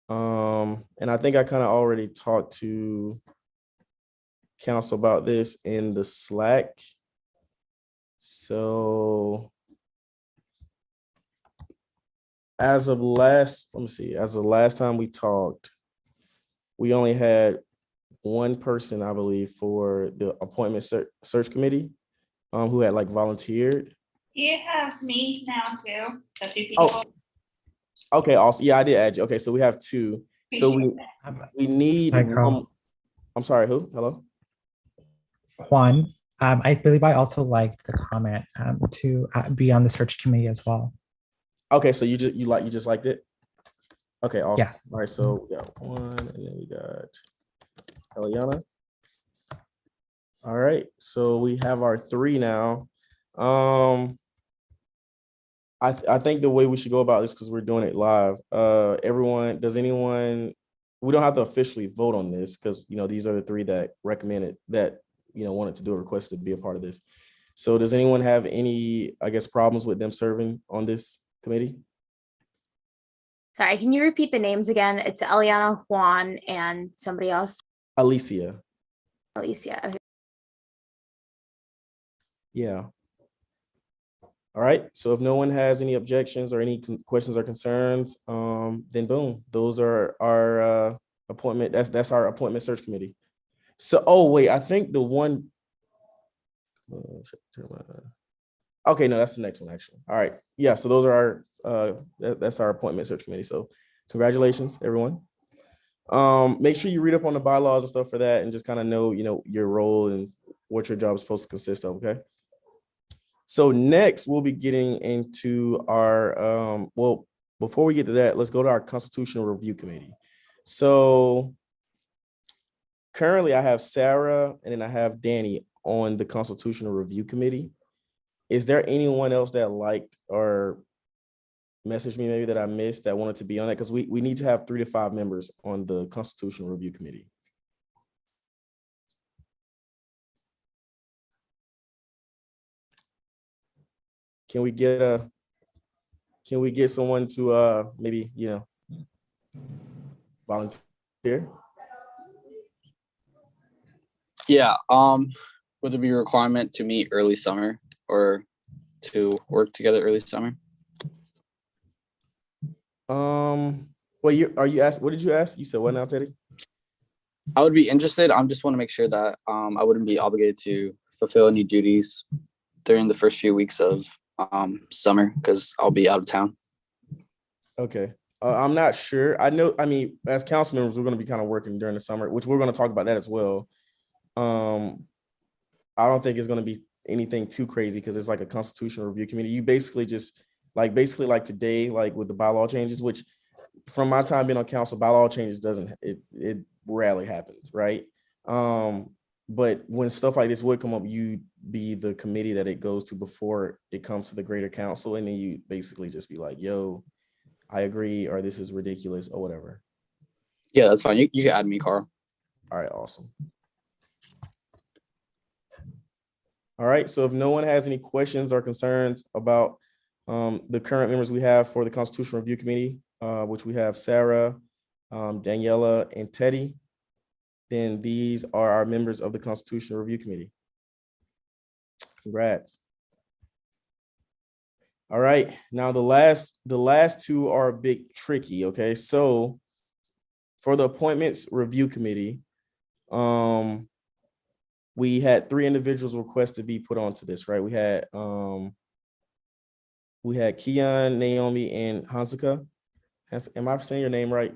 And I think I kind of already talked to council about this in the Slack. So as of last time we talked, we only had one person, I believe, for the appointment search committee, who had like volunteered. You have me now too. So 2 people. Oh, okay, awesome. Yeah, I did add you. Okay, so we have 2. So we need one. I'm sorry, who? Hello? Juan, I believe I also liked the comment to be on the search committee as well. Okay, so you just liked it? Okay, awesome. Yes. All right, so we got 1, and then we got Eliana. All right, so we have our 3 now. I think the way we should go about this, because we're doing it live, we don't have to officially vote on this because, these are the 3 that recommended that, wanted to do a request to be a part of this. So does anyone have any, I guess, problems with them serving on this committee? Sorry, can you repeat the names again? It's Eliana, Juan, and somebody else. Alicia. Alicia. Okay. Yeah. All right. So if no one has any objections or any questions or concerns, then boom, those are our appointment. That's our appointment search committee. So, oh wait, I think the one. Okay, no, that's the next one actually. All right. Yeah. So those are our that's our appointment search committee. So congratulations, everyone. Make sure you read up on the bylaws and stuff for that, and just kind of know, your role and what your job is supposed to consist of. Okay. So next we'll be getting into our, well, before we get to that, let's go to our constitutional review committee. So currently I have Sarah and then I have Danny on the constitutional review committee. Is there anyone else that liked or messaged me maybe that I missed that wanted to be on that? Because we need to have 3 to 5 members on the constitutional review committee. Can we get someone to maybe, volunteer? Yeah. Would there be a requirement to meet early summer or to work together early summer? Well, what did you ask? You said what now, Teddy? I would be interested. I just want to make sure that I wouldn't be obligated to fulfill any duties during the first few weeks of summer because I'll be out of town. Okay. I'm not sure. I mean, as council members, we're going to be kind of working during the summer, which we're going to talk about that as well. I don't think it's going to be anything too crazy because it's like a constitutional review committee. You basically just like today, like with the bylaw changes, which from my time being on council, bylaw changes it rarely happens, right? But when stuff like this would come up, you'd be the committee that it goes to before it comes to the greater council, and then you basically just be like, yo, I agree, or this is ridiculous, or whatever. Yeah, that's fine. You can add me, Carl. All right, awesome. All right, so if no one has any questions or concerns about the current members we have for the Constitutional Review Committee, which we have Sarah, Daniela, and Teddy, then these are our members of the Constitutional Review Committee. Congrats. All right, now the last two are a bit tricky, okay? So for the Appointments Review Committee, we had 3 individuals request to be put onto this, right? We had Keon, Naomi, and Hansuka. Am I saying your name right?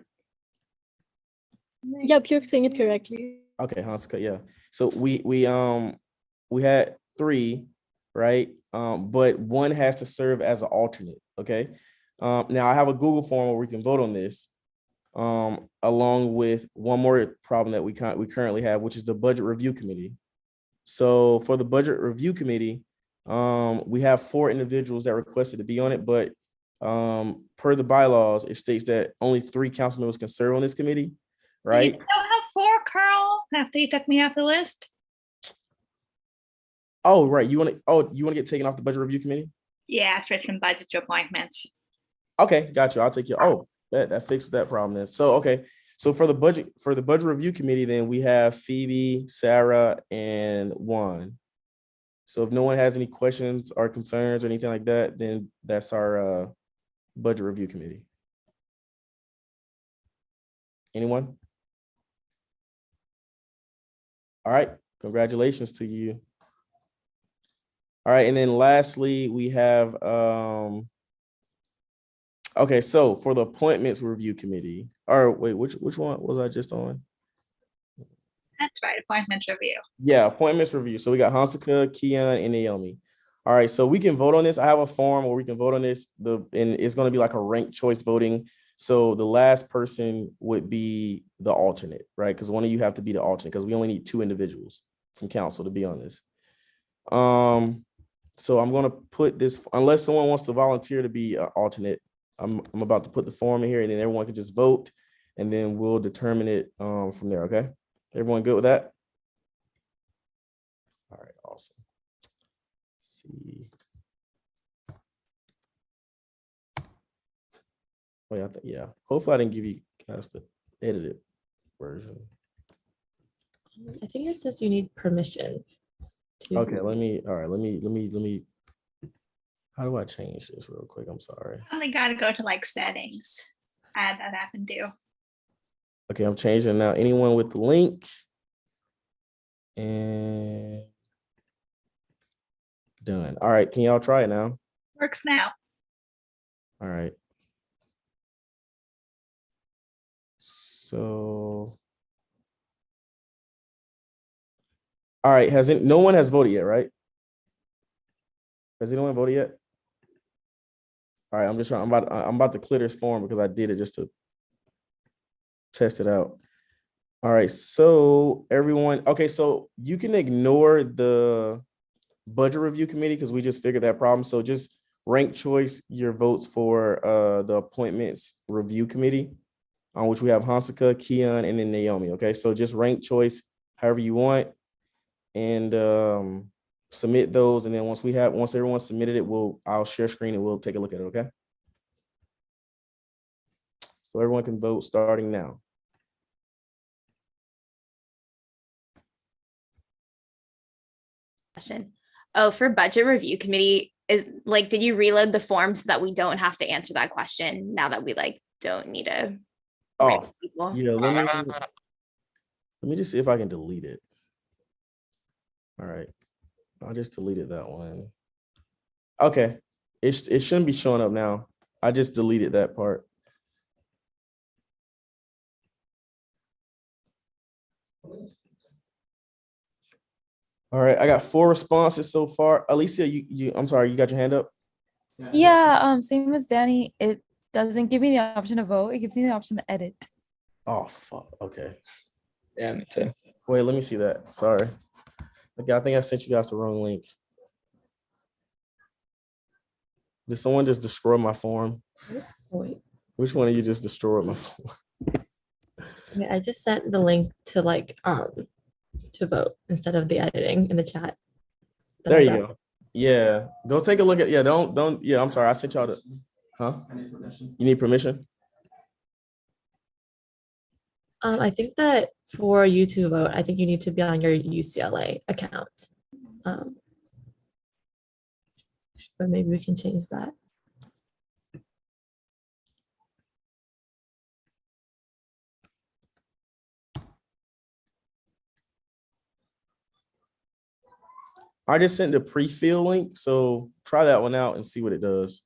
Yep, you're saying it correctly. Okay, Hansuka, yeah. So we had 3, right? But one has to serve as an alternate, okay? Now I have a Google form where we can vote on this, along with one more problem that we currently have, which is the Budget Review Committee. So for the Budget Review Committee, we have 4 individuals that requested to be on it, but per the bylaws, it states that only 3 council members can serve on this committee, right? You still have 4, Carl, after you took me off the list? Oh, right. You want to get taken off the Budget Review Committee? Yeah, switch from budget to appointments. Okay, got you. I'll take you. Oh, that fixes that problem then. So okay. So for the budget review committee, then we have Phoebe, Sarah, and Juan. So if no one has any questions or concerns or anything like that, then that's our budget review committee. Anyone? All right, congratulations to you. All right, and then lastly, we have okay, so for the appointments review committee, or wait, which one was I just on? That's right, appointments review. Yeah, appointments review. So we got Hansuka, Keon, and Naomi. All right, so we can vote on this. I have a form where we can vote on this. And it's going to be like a ranked choice voting. So the last person would be the alternate, right? Because one of you have to be the alternate because we only need 2 individuals from council to be on this. So I'm going to put this, unless someone wants to volunteer to be an alternate, I'm about to put the form in here and then everyone can just vote and then we'll determine it from there, okay? Everyone good with that? All right, awesome. Let's see. Oh, yeah. Hopefully I didn't give you guys the edited version. I think it says you need permission. Okay, let me, how do I change this real quick? I'm sorry. I only got to go to like settings. I had that happen too. Okay, I'm changing now. Anyone with the link? And done. All right, can y'all try it now? Works now. All right. So, all right, no one has voted yet, right? Has anyone voted yet? All right, I'm about to clear this form because I did it just to test it out. All right, so everyone, okay, so you can ignore the budget review committee because we just figured that problem. So just rank choice your votes for the appointments review committee, on which we have Hansuka, Keon, and then Naomi. Okay, so just rank choice however you want, and submit those. And then once everyone submitted it, I'll share screen and we'll take a look at it. Okay. So everyone can vote starting now. Question. Oh, for budget review committee, is like, did you reload the form so that we don't have to answer that question now that we like don't need to? Oh, yeah. Let me just see if I can delete it. All right, I just deleted that one. Okay, it shouldn't be showing up now. I just deleted that part. All right, I got 4 responses so far. Alicia, I'm sorry, you got your hand up? Yeah, same as Danny. It doesn't give me the option to vote. It gives me the option to edit. Oh, fuck. Okay. Yeah, me too. Wait, let me see that. Sorry. Okay, I think I sent you guys the wrong link. Did someone just destroy my form? Wait. Which one of you just destroyed my phone? Okay, I just sent the link to to vote instead of the editing in the chat. There you go. Yeah, go take a look at. Yeah, don't. Yeah, I'm sorry. I sent y'all the. Huh? You need permission? I think that for you to vote, I think you need to be on your UCLA account. But maybe we can change that. I just sent the pre-fill link, so try that one out and see what it does.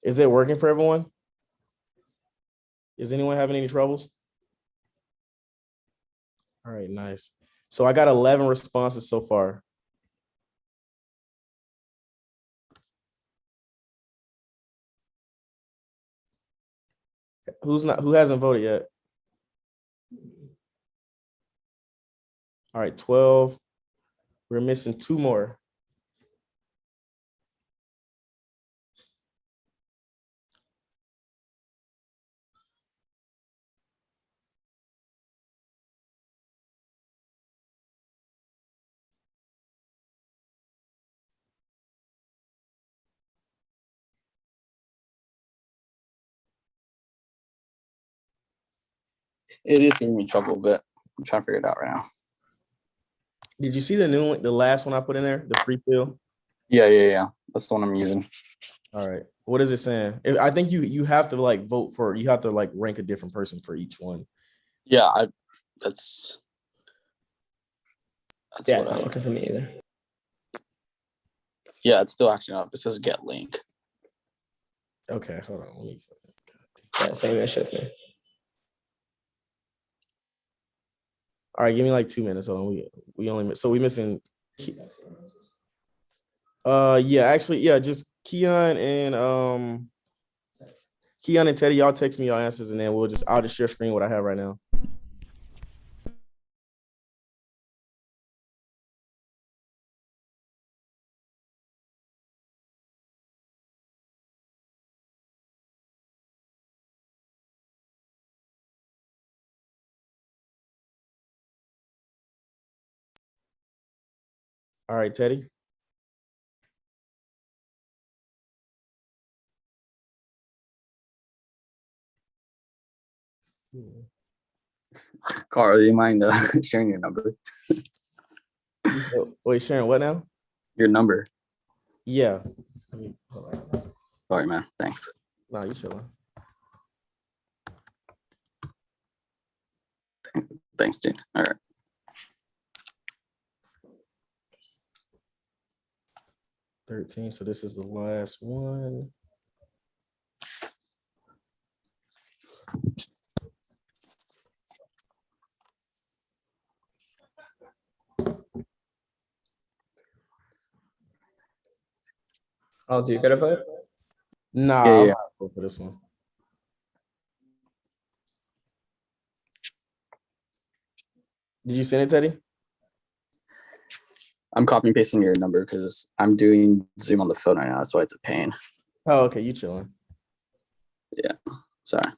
Is it working for everyone? Is anyone having any troubles? All right, nice. So I got 11 responses so far. Who hasn't voted yet? All right, 12. We're missing 2 more. It is giving me trouble, but I'm trying to figure it out right now. Did you see the new one, the last one I put in there, the pre-fill? Yeah. That's the one I'm using. All right. What is it saying? I think you have to like vote for, you have to like rank a different person for each one. Yeah, that's Yeah, what it's not working for me either. Yeah, it's still acting up. It says get link. Okay, hold on. Let me. Yeah, same issue as me. All right, give me like 2 minutes. Hold on. We missing. Yeah, actually, yeah, just Keon and Teddy. Y'all text me your answers, and then I'll just share screen what I have right now. All right, Teddy. Carl, do you mind sharing your number? Wait, sharing what now? Your number. Yeah. Hold on. Sorry, man. Thanks. No, you chilling. Thanks, dude. All right. $13. So this is the last one. Oh, do you get a vote? Nah, Yeah, I'll yeah. vote for this one. Did you send it, Teddy? I'm copy and pasting your number because I'm doing Zoom on the phone right now. That's why it's a pain. Oh, okay. You chilling. Yeah. Sorry.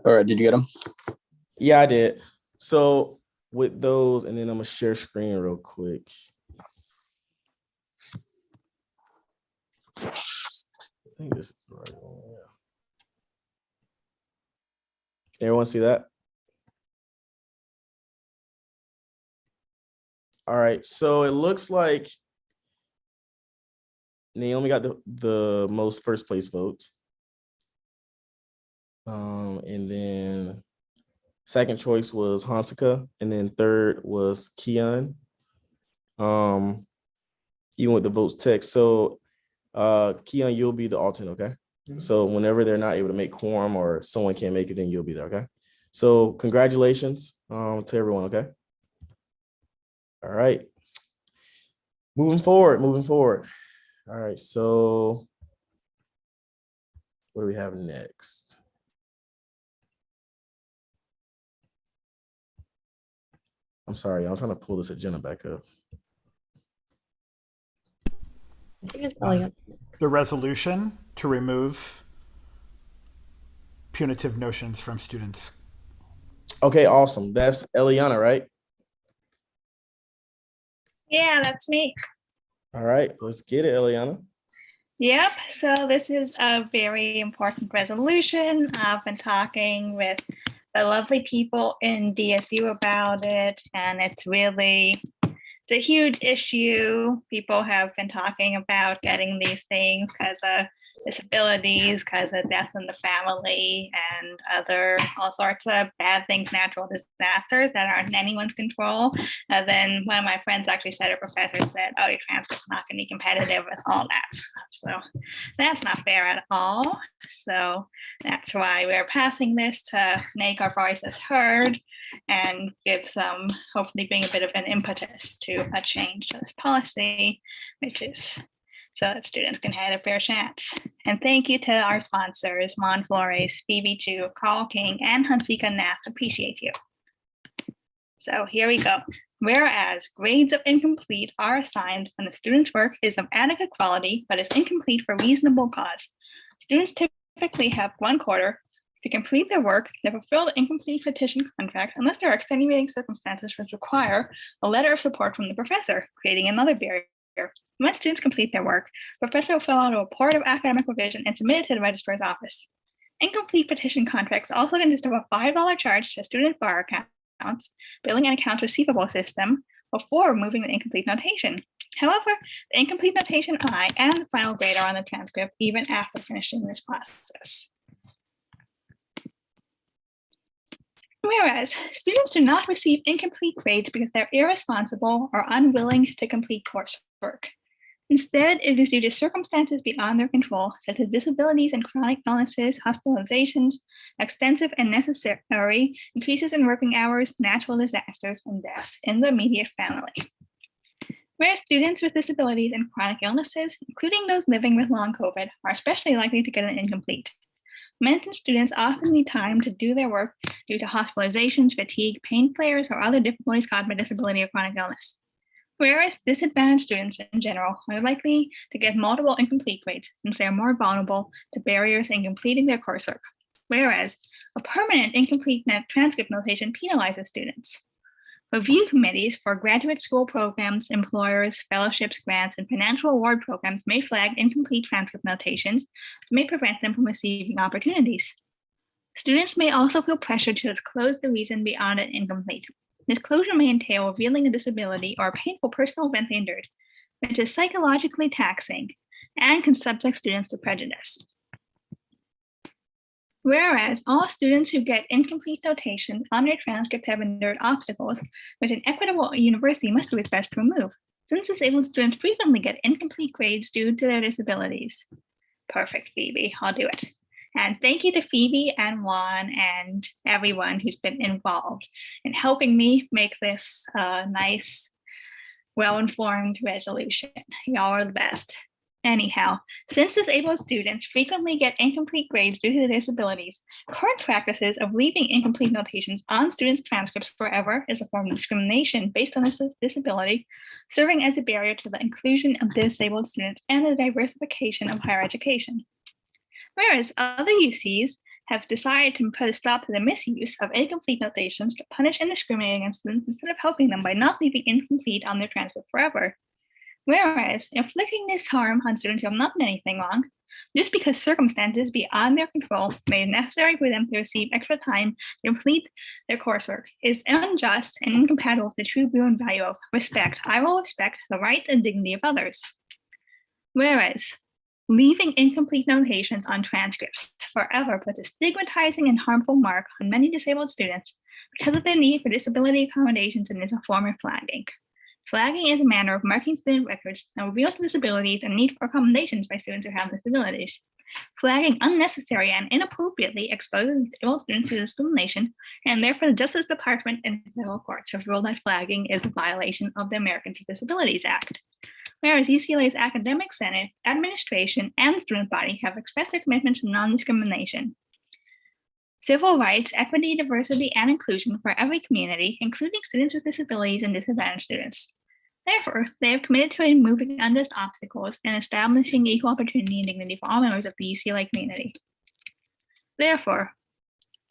All right, did you get them? Yeah, I did. So with those, and then I'm gonna share screen real quick. I think this is the right one. Yeah. Everyone see that? All right, so it looks like Naomi got the most first place votes. And then second choice was Hansika, and then third was Keon. Even with the votes text. So Keon, you'll be the alternate, okay? So whenever they're not able to make quorum or someone can't make it, then you'll be there, okay? So congratulations to everyone, okay? All right. Moving forward. All right, so what do we have next? I'm sorry, I'm trying to pull this agenda back up. I think it's probably up next. The resolution to remove punitive notions from students. Okay, awesome. That's Eliana, right? Yeah, that's me. All right, let's get it, Eliana. Yep, so this is a very important resolution. I've been talking with the lovely people in DSU about it, and it's a huge issue. People have been talking about getting these things because of disabilities, because of deaths in the family, and all sorts of bad things, natural disasters that aren't in anyone's control. And then one of my friends actually said, a professor said, oh, your transcript's not going to be competitive with all that stuff. So that's not fair at all. So that's why we're passing this, to make our voices heard and give hopefully bring a bit of an impetus to a change to this policy, which is so that students can have a fair chance. And thank you to our sponsors, Mon Flores, Phoebe Chu, Carl King, and Hansika Nath. Appreciate you. So here we go. Whereas grades of incomplete are assigned when the student's work is of adequate quality but is incomplete for reasonable cause. Students typically have 1 quarter to complete their work. They fulfill the incomplete petition contract unless there are extenuating circumstances which require a letter of support from the professor, creating another barrier. When students complete their work, the professor will fill out a report of academic revision and submit it to the registrar's office. Incomplete petition contracts also consist of a $5 charge to student bar accounts, billing and accounts receivable system before removing the incomplete notation. However, the incomplete notation I and the final grade are on the transcript even after finishing this process. Whereas students do not receive incomplete grades because they're irresponsible or unwilling to complete coursework. Instead, it is due to circumstances beyond their control, such as disabilities and chronic illnesses, hospitalizations, extensive and necessary increases in working hours, natural disasters, and deaths in the immediate family. Where students with disabilities and chronic illnesses, including those living with long COVID, are especially likely to get an incomplete. Mental students often need time to do their work due to hospitalizations, fatigue, pain flares, or other difficulties caused by disability or chronic illness. Whereas disadvantaged students in general are likely to get multiple incomplete grades since they are more vulnerable to barriers in completing their coursework. Whereas a permanent incomplete transcript notation penalizes students. Review committees for graduate school programs, employers, fellowships, grants, and financial award programs may flag incomplete transcript notations that may prevent them from receiving opportunities. Students may also feel pressure to disclose the reason beyond an incomplete. Disclosure may entail revealing a disability or a painful personal event they endured, which is psychologically taxing and can subject students to prejudice. Whereas all students who get incomplete notations on their transcript have endured obstacles, which an equitable university must do its best to remove, since disabled students frequently get incomplete grades due to their disabilities. Perfect, Phoebe, I'll do it. And thank you to Phoebe and Juan and everyone who's been involved in helping me make this nice, well-informed resolution. Y'all are the best. Anyhow, since disabled students frequently get incomplete grades due to their disabilities, current practices of leaving incomplete notations on students' transcripts forever is a form of discrimination based on this disability, serving as a barrier to the inclusion of disabled students and the diversification of higher education. Whereas other UCs have decided to put a stop to the misuse of incomplete notations to punish and discriminate against students instead of helping them by not leaving incomplete on their transcript forever. Whereas inflicting this harm on students who have not done anything wrong, just because circumstances beyond their control made it necessary for them to receive extra time to complete their coursework, is unjust and incompatible with the true Bruin value of respect. I will respect the rights and dignity of others. Whereas leaving incomplete notations on transcripts forever puts a stigmatizing and harmful mark on many disabled students because of their need for disability accommodations and is a form of flagging. Flagging is a manner of marking student records that reveals disabilities and need for accommodations by students who have disabilities. Flagging unnecessary and inappropriately exposes disabled students to discrimination, and therefore the Justice Department and federal courts have ruled that flagging is a violation of the Americans with Disabilities Act. Whereas UCLA's Academic Senate, administration, and student body have expressed their commitment to non-discrimination, civil rights, equity, diversity, and inclusion for every community, including students with disabilities and disadvantaged students. Therefore, they have committed to removing unjust obstacles and establishing equal opportunity and dignity for all members of the UCLA community. Therefore,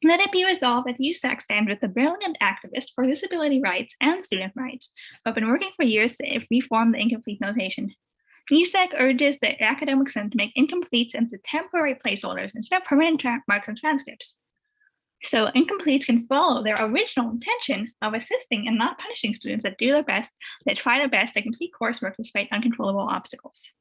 let it be resolved that USAC stands with the brilliant activists for disability rights and student rights who have been working for years to reform the incomplete notation. USAC urges the academic senate to make incompletes into temporary placeholders instead of permanent marks on transcripts, so incompletes can follow their original intention of assisting and not punishing students that do their best, that try their best to complete coursework despite uncontrollable obstacles.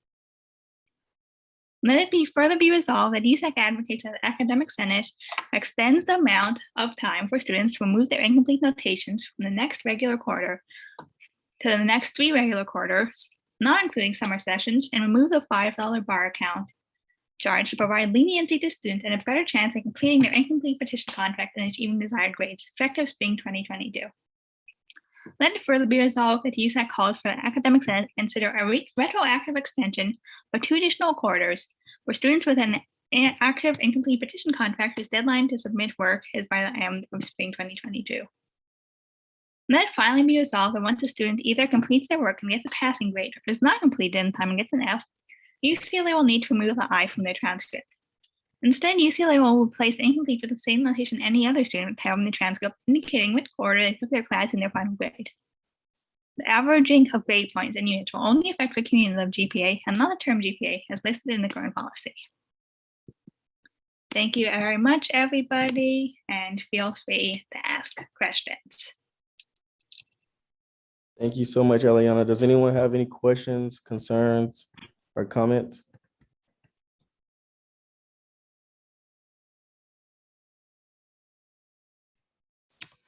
Let it be further be resolved that USAC advocates that the Academic Senate extends the amount of time for students to remove their incomplete notations from the next regular quarter to the next 3 regular quarters, not including summer sessions, and remove the $5 bar account charge to provide leniency to students and a better chance at completing their incomplete petition contract and achieving desired grades, effective spring 2022. Let it further be resolved that USAC calls for the Academic Senate to consider a retroactive extension for 2 additional quarters for students with an active incomplete petition contract whose deadline to submit work is by the end of spring 2022. Let it finally be resolved that once a student either completes their work and gets a passing grade or does not complete it in time and gets an F, UCLA will need to remove the I from their transcript. Instead, UCLA will replace incomplete with the same notation any other student would have in the transcript, indicating which quarter they took their class in their final grade. The averaging of grade points and units will only affect the community of GPA and not the term GPA as listed in the current policy. Thank you very much, everybody, and feel free to ask questions. Thank you so much, Eliana. Does anyone have any questions, concerns, or comments?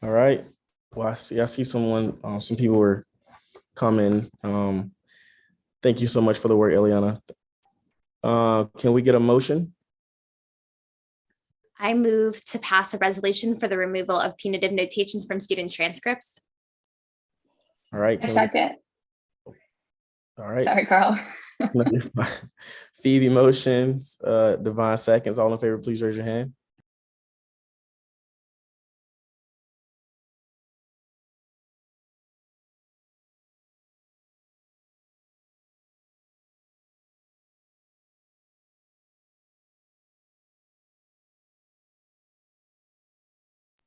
All right. Well, I see someone, some people were coming. Thank you so much for the work, Eliana. Can we get a motion? I move to pass a resolution for the removal of punitive notations from student transcripts. All right. A second. All right. Sorry, Carl. Phoebe motions, Divine seconds. All in favor, please raise your hand.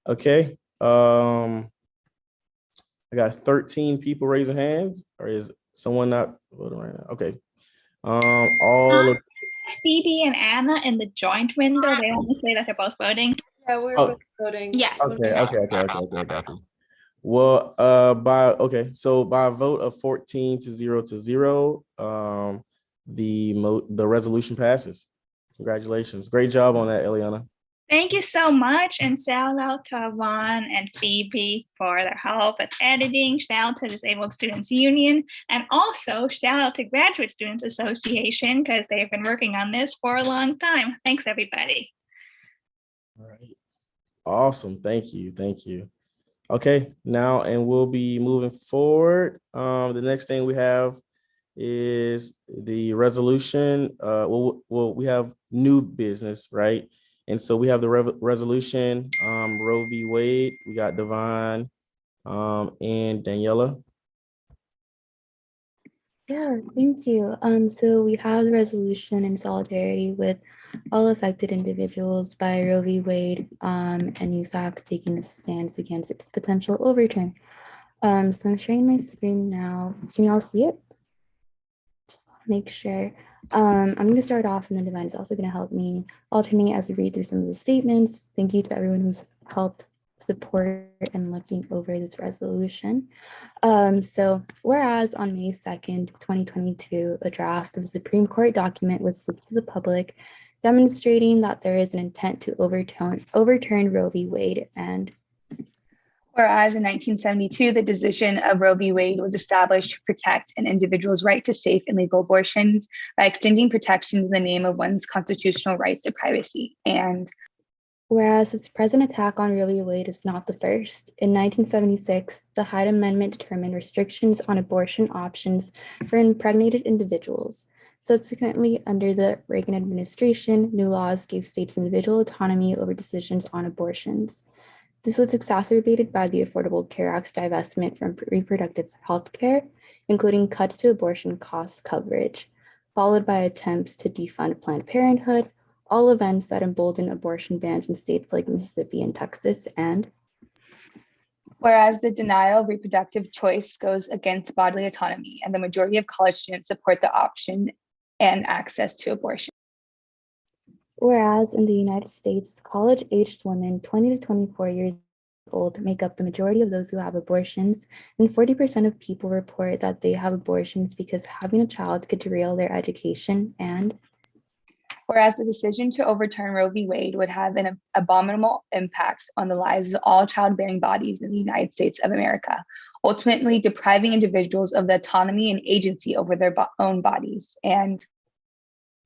Okay. I got 13 people raising hands, or is someone not voting right now? Okay. All of Phoebe and Anna in the joint window, they only say that they're both voting. Yeah, we're Oh. both voting. Yes. Okay, got you. Well, so by a vote of 14 to 0, the resolution passes. Congratulations. Great job on that, Eliana. Thank you so much, and shout out to Yvonne and Phoebe for their help with editing. Shout out to Disabled Students Union, and also shout out to Graduate Students Association because they've been working on this for a long time. Thanks, everybody. All right. Awesome. Thank you. Okay, now, and we'll be moving forward. The next thing we have is the resolution. We have new business, right? And so we have the resolution, Roe v. Wade. We got Divine and Daniela. Yeah, thank you. So we have the resolution in solidarity with all affected individuals by Roe v. Wade and USAC taking a stance against its potential overturn. So I'm sharing my screen now. Can y'all see it? Just want to make sure. I'm going to start off and the Divine is also going to help me alternate as we read through some of the statements. Thank you to everyone who's helped support and looking over this resolution. So whereas on May 2nd, 2022, a draft of the Supreme Court document was sent to the public, demonstrating that there is an intent to overturn Roe v. Wade. And whereas in 1972, the decision of Roe v. Wade was established to protect an individual's right to safe and legal abortions by extending protections in the name of one's constitutional rights to privacy. And whereas its present attack on Roe v. Wade is not the first, in 1976, the Hyde Amendment determined restrictions on abortion options for impregnated individuals. Subsequently, under the Reagan administration, new laws gave states individual autonomy over decisions on abortions. This was exacerbated by the Affordable Care Act's divestment from reproductive health care, including cuts to abortion cost coverage, followed by attempts to defund Planned Parenthood, all events that embolden abortion bans in states like Mississippi and Texas. And whereas the denial of reproductive choice goes against bodily autonomy, and the majority of college students support the option and access to abortion. Whereas in the United States, college-aged women 20 to 24 years old make up the majority of those who have abortions, and 40% of people report that they have abortions because having a child could derail their education. And whereas the decision to overturn Roe v. Wade would have an abominable impact on the lives of all childbearing bodies in the United States of America, ultimately depriving individuals of the autonomy and agency over their own bodies. And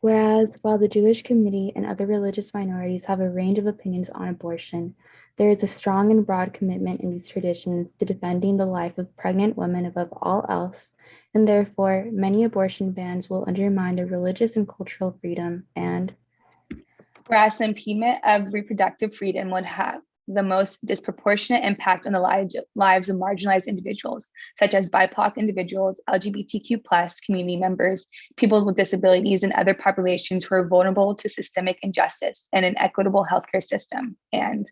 whereas while the Jewish community and other religious minorities have a range of opinions on abortion, there is a strong and broad commitment in these traditions to defending the life of pregnant women above all else, and therefore many abortion bans will undermine their religious and cultural freedom. And whereas the impediment of reproductive freedom would have the most disproportionate impact on the lives of marginalized individuals, such as BIPOC individuals, LGBTQ+ community members, people with disabilities, and other populations who are vulnerable to systemic injustice and an equitable healthcare system. And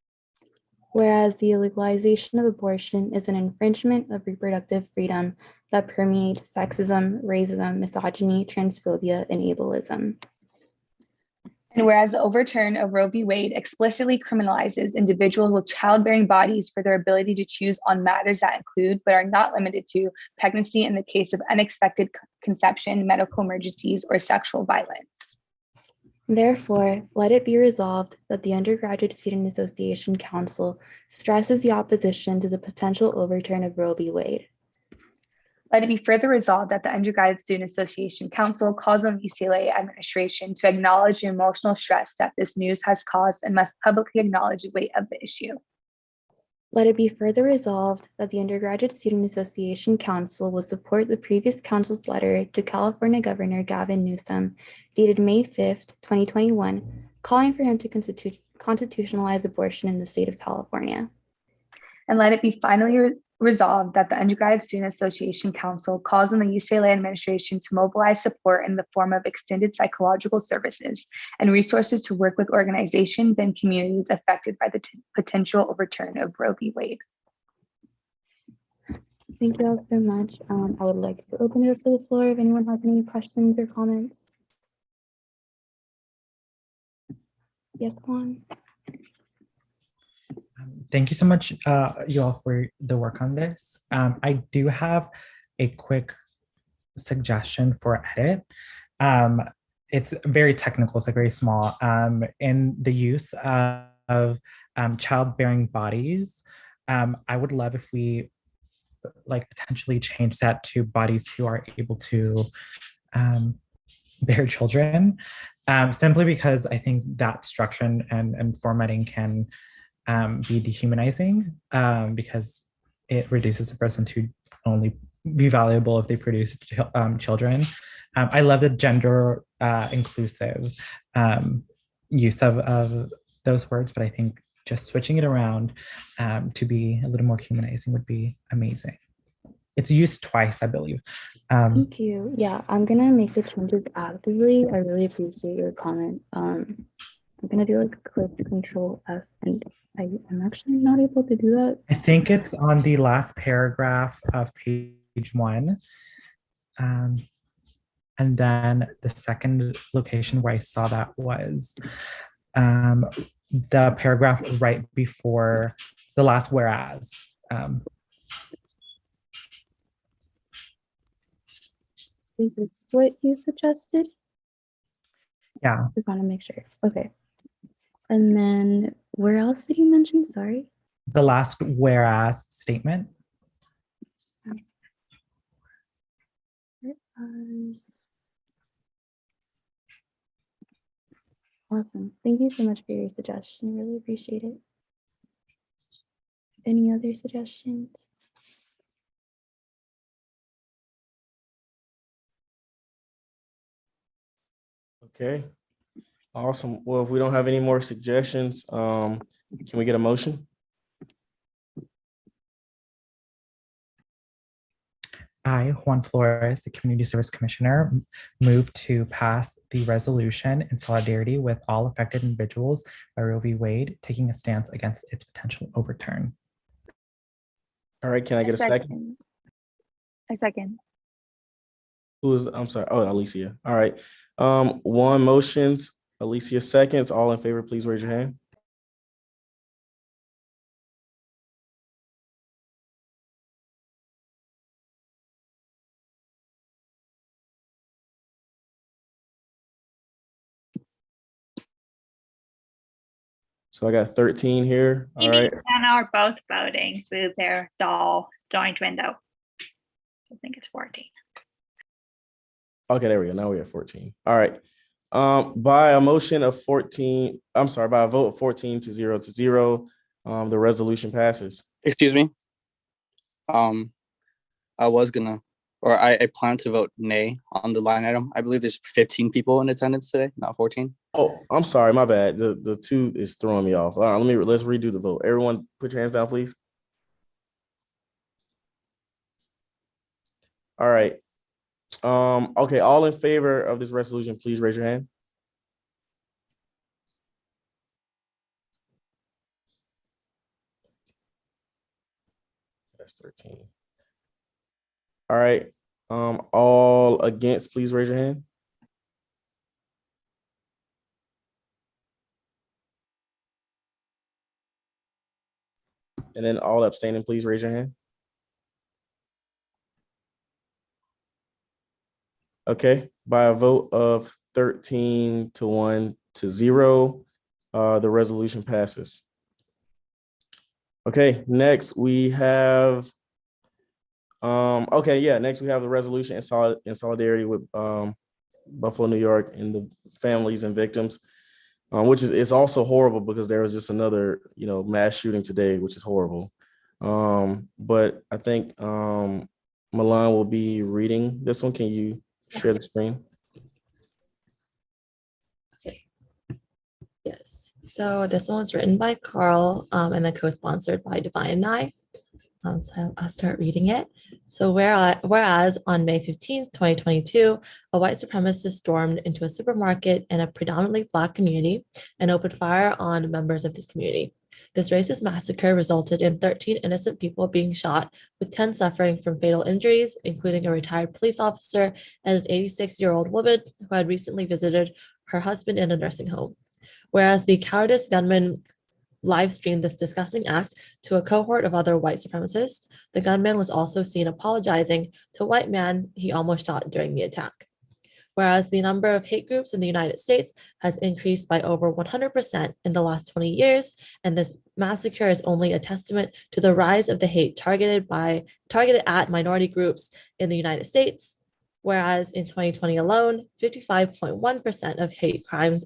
whereas the legalization of abortion is an infringement of reproductive freedom that permeates sexism, racism, misogyny, transphobia, and ableism. And whereas the overturn of Roe v. Wade explicitly criminalizes individuals with childbearing bodies for their ability to choose on matters that include, but are not limited to, pregnancy in the case of unexpected conception, medical emergencies, or sexual violence. Therefore, let it be resolved that the Undergraduate Student Association Council stresses the opposition to the potential overturn of Roe v. Wade. Let it be further resolved that the Undergraduate Student Association Council calls on UCLA administration to acknowledge the emotional stress that this news has caused and must publicly acknowledge the weight of the issue. Let it be further resolved that the Undergraduate Student Association Council will support the previous council's letter to California Governor Gavin Newsom, dated May 5th, 2021, calling for him to constitutionalize abortion in the state of California. And let it be finally resolved that the Undergraduate Student Association Council calls on the UCLA administration to mobilize support in the form of extended psychological services and resources to work with organizations and communities affected by the potential overturn of Roe v. Wade. Thank you all so much. I would like to open it up to the floor if anyone has any questions or comments. Yes, Juan. Thank you so much, you all, for the work on this. I do have a quick suggestion for edit. It's very technical, it's like very small. In the use of childbearing bodies, I would love if we like potentially change that to bodies who are able to bear children, simply because I think that structure and formatting can be dehumanizing, because it reduces a person to only be valuable if they produce children. I love the gender inclusive use of those words, but I think just switching it around to be a little more humanizing would be amazing. it's used twice, I believe. Thank you. Yeah, I'm gonna make the changes actively. I really appreciate your comment. I'm gonna do like a quick control F, and I'm actually not able to do that. I think it's on the last paragraph of page 1. And then the second location where I saw that was the paragraph right before the last whereas. Is this what you suggested? Yeah. Just want to make sure. Okay. And then where else did you mention? Sorry. The last whereas statement. Awesome. Thank you so much for your suggestion. Really appreciate it. Any other suggestions? Okay, awesome. Well, if we don't have any more suggestions, can we get a motion? I, Juan Flores, the Community Service Commissioner, move to pass the resolution in solidarity with all affected individuals by Roe v. Wade, taking a stance against its potential overturn. All right, can I get a second? A second. I'm sorry. Oh, Alicia. All right. Juan motions, Alicia seconds. All in favor, please raise your hand. So I got 13 here. All right. And are both voting through their doll joint window. I think it's 14. Okay, there we go. Now we're at 14. All right. By a motion of 14, I'm sorry, by a vote of 14 to 0, the resolution passes. Excuse me. I was gonna, or I plan to vote nay on the line item. I believe there's 15 people in attendance today, not 14. Oh, I'm sorry, my bad. The 2 is throwing me off. Let's redo the vote. Everyone put your hands down, please. All right. Okay, all in favor of this resolution, please raise your hand. That's 13. All right. All against, please raise your hand. And then all abstaining, please raise your hand. Okay, by a vote of 13 to 1 to 0, the resolution passes. Okay, next we have, next we have the resolution in solidarity with Buffalo, New York, and the families and victims, which is also horrible because there was just another, mass shooting today, which is horrible. But I think Milan will be reading this one. Can you share the screen? Okay. Yes. So this one was written by Carl and then co-sponsored by Divine and I. So I'll start reading it. So whereas on May 15th, 2022, a white supremacist stormed into a supermarket in a predominantly Black community and opened fire on members of this community. This racist massacre resulted in 13 innocent people being shot, with 10 suffering from fatal injuries, including a retired police officer and an 86-year-old woman who had recently visited her husband in a nursing home. Whereas the cowardice gunman live streamed this disgusting act to a cohort of other white supremacists, the gunman was also seen apologizing to a white man he almost shot during the attack. Whereas the number of hate groups in the United States has increased by over 100% in the last 20 years, and this massacre is only a testament to the rise of the hate targeted at minority groups in the United States. Whereas in 2020 alone, 55.1% of hate crime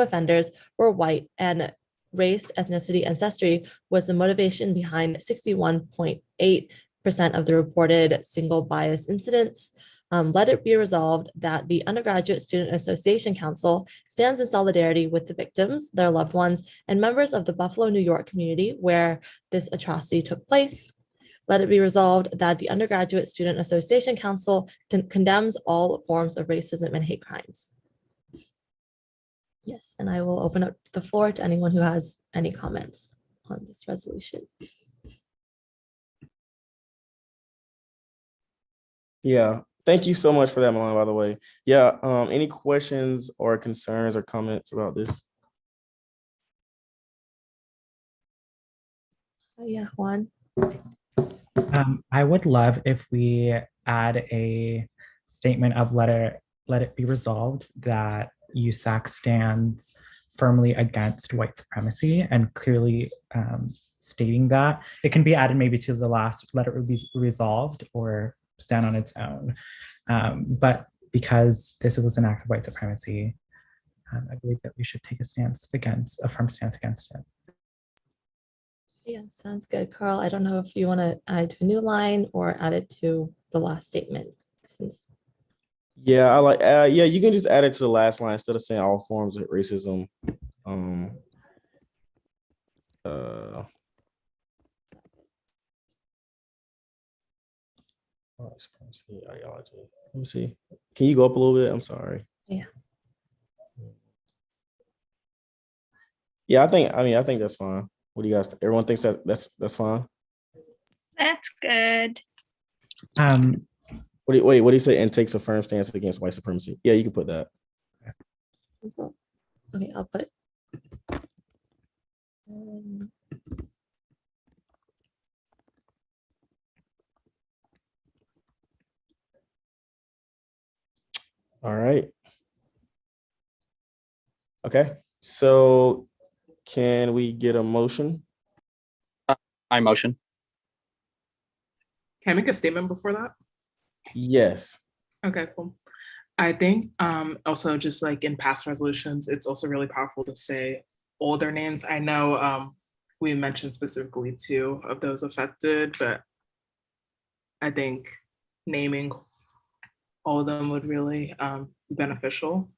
offenders were white, and race, ethnicity, ancestry was the motivation behind 61.8% of the reported single bias incidents. Let it be resolved that the Undergraduate Student Association Council stands in solidarity with the victims, their loved ones, and members of the Buffalo, New York community where this atrocity took place. Let it be resolved that the Undergraduate Student Association Council condemns all forms of racism and hate crimes. Yes, and I will open up the floor to anyone who has any comments on this resolution. Yeah, thank you so much for that, Milan, by the way. Yeah, any questions or concerns or comments about this? Yeah, Juan. I would love if we add a statement of let it be resolved that USAC stands firmly against white supremacy, and clearly stating that. It can be added maybe to the last let it be resolved or stand on its own. But because this was an act of white supremacy, I believe that we should take a firm stance against it. Yeah, sounds good, Carl. I don't know if you want to add it to a new line or add it to the last statement. Since Yeah, I like. Yeah, you can just add it to the last line instead of saying all forms of racism. Ideology. Let me see. Can you go up a little bit? I'm sorry. Yeah. Yeah, I think that's fine. What do you guys? Everyone thinks that's fine. That's good. What do you say? And takes a firm stance against white supremacy. Yeah, you can put that. Okay, I'll put. All right. Okay. So can we get a motion? I motion. Can I make a statement before that? Yes. Okay, cool. I think also just like in past resolutions, it's also really powerful to say older names. I know we mentioned specifically 2 of those affected, but I think naming all of them would really be beneficial,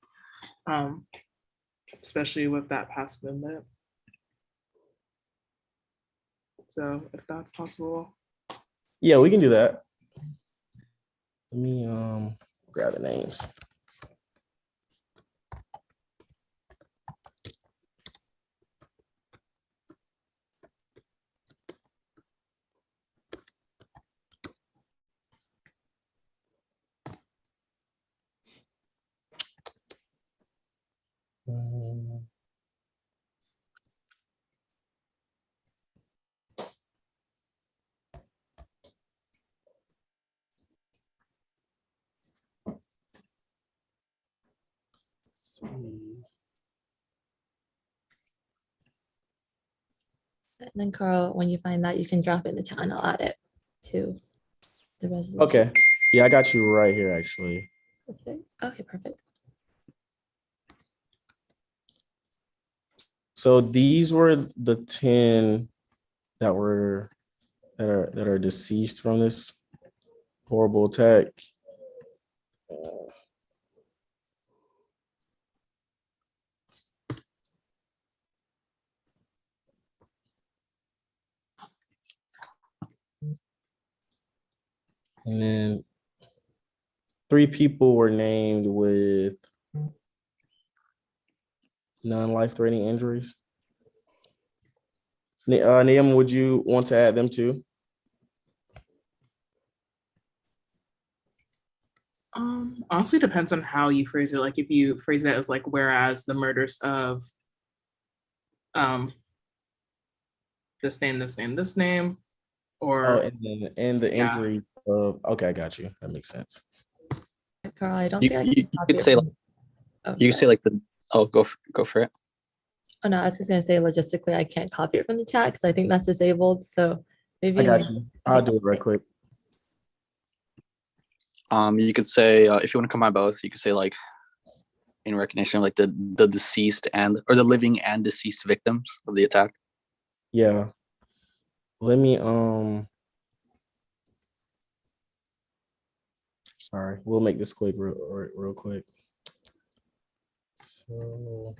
especially with that past amendment. So if that's possible. Yeah, we can do that. Let me grab the names. And then Carl, when you find that, you can drop it in the chat and I'll add it to the resolution. Okay. Yeah, I got you right here, actually. Perfect. Okay, perfect. So these were the 10 that are deceased from this horrible attack. And then 3 people were named with non-life-threatening injuries. Niam, would you want to add them too? Honestly, depends on how you phrase it. Like if you phrase it as like, whereas the murders of this name, or and the injury of, okay, I got you. That makes sense. Carl, I don't You, think I you, can you copy could it say from- like, oh, you could say sorry. like the go for it. Oh no, I was just gonna say logistically, I can't copy it from the chat because I think that's disabled. So maybe I got you. I'll do it right quick. You could say if you want to combine both, you could say like in recognition of like the deceased or the living and deceased victims of the attack. Yeah. Let me sorry, we'll make this quick real quick. So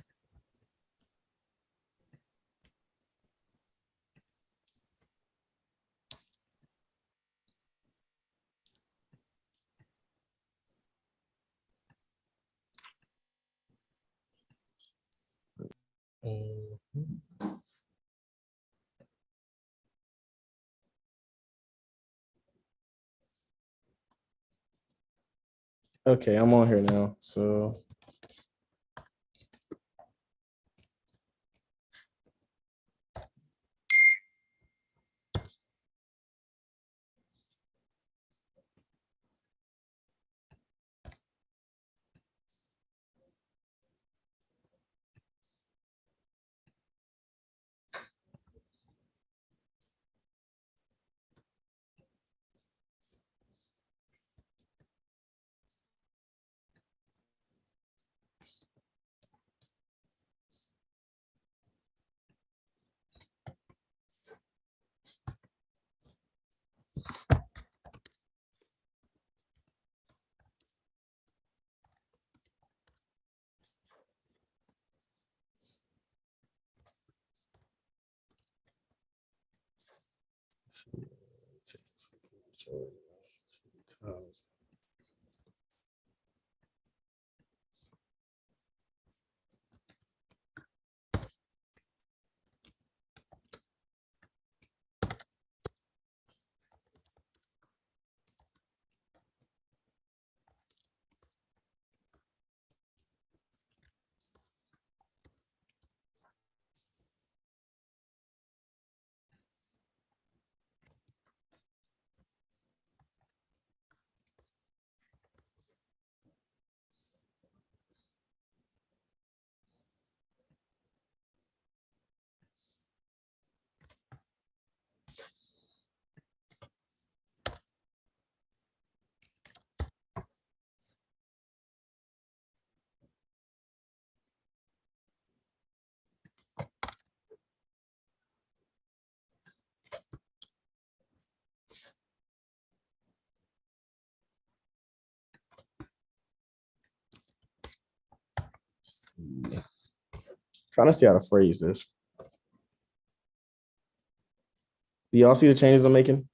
Okay, I'm on here now. So trying to see how to phrase this. Do y'all see the changes I'm making?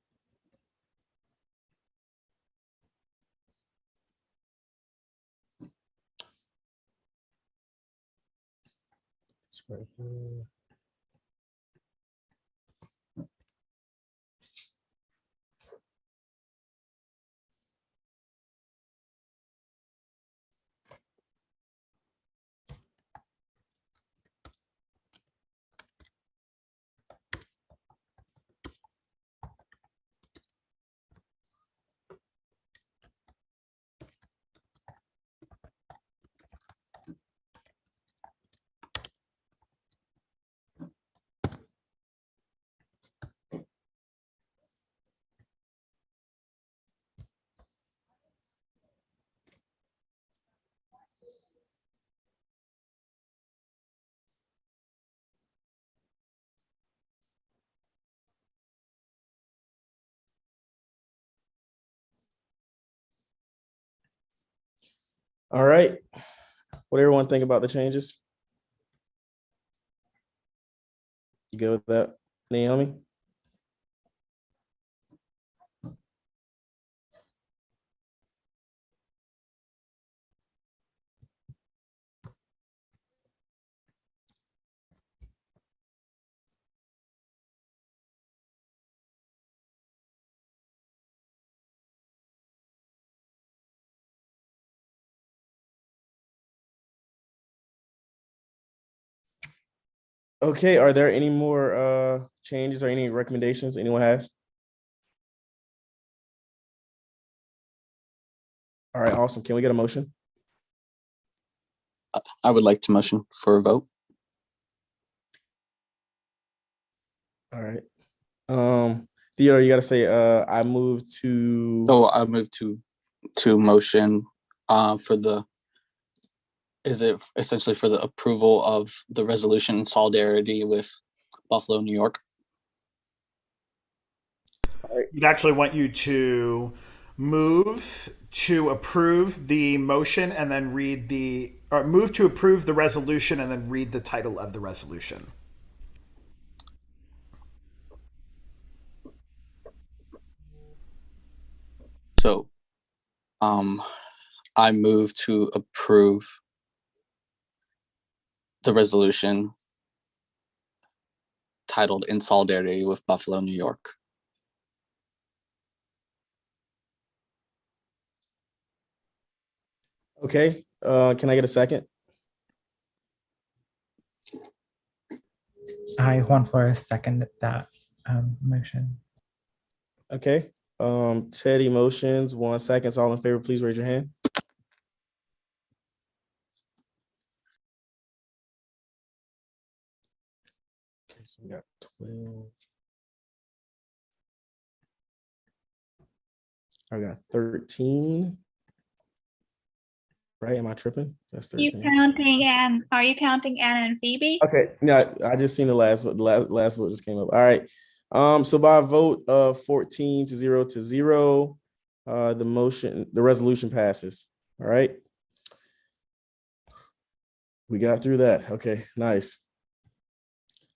All right. What everyone think about the changes? You good with that, Naomi? Okay, are there any more changes or any recommendations anyone has? All right, awesome. Can we get a motion? I would like to motion for a vote. All right. Theo, you gotta say I move to. Oh, I move to motion for the, is it essentially for the approval of the resolution in solidarity with Buffalo, New York? We'd actually want you to move to approve the motion and then read the, or move to approve the resolution and then read the title of the resolution. So I move to approve the resolution titled In Solidarity with Buffalo, New York. Okay, can I get a second? Juan Flores, second that motion. Okay, Teddy motions, 1 second. All in favor, please raise your hand. Okay, so we got 12. I got 13. Right? Am I tripping? That's You 13. counting Anne? Are you counting Anne and Phoebe? Okay, yeah, I just seen the last vote just came up. All right. So by a vote of 14 to 0, the resolution passes. All right. We got through that. Okay, nice.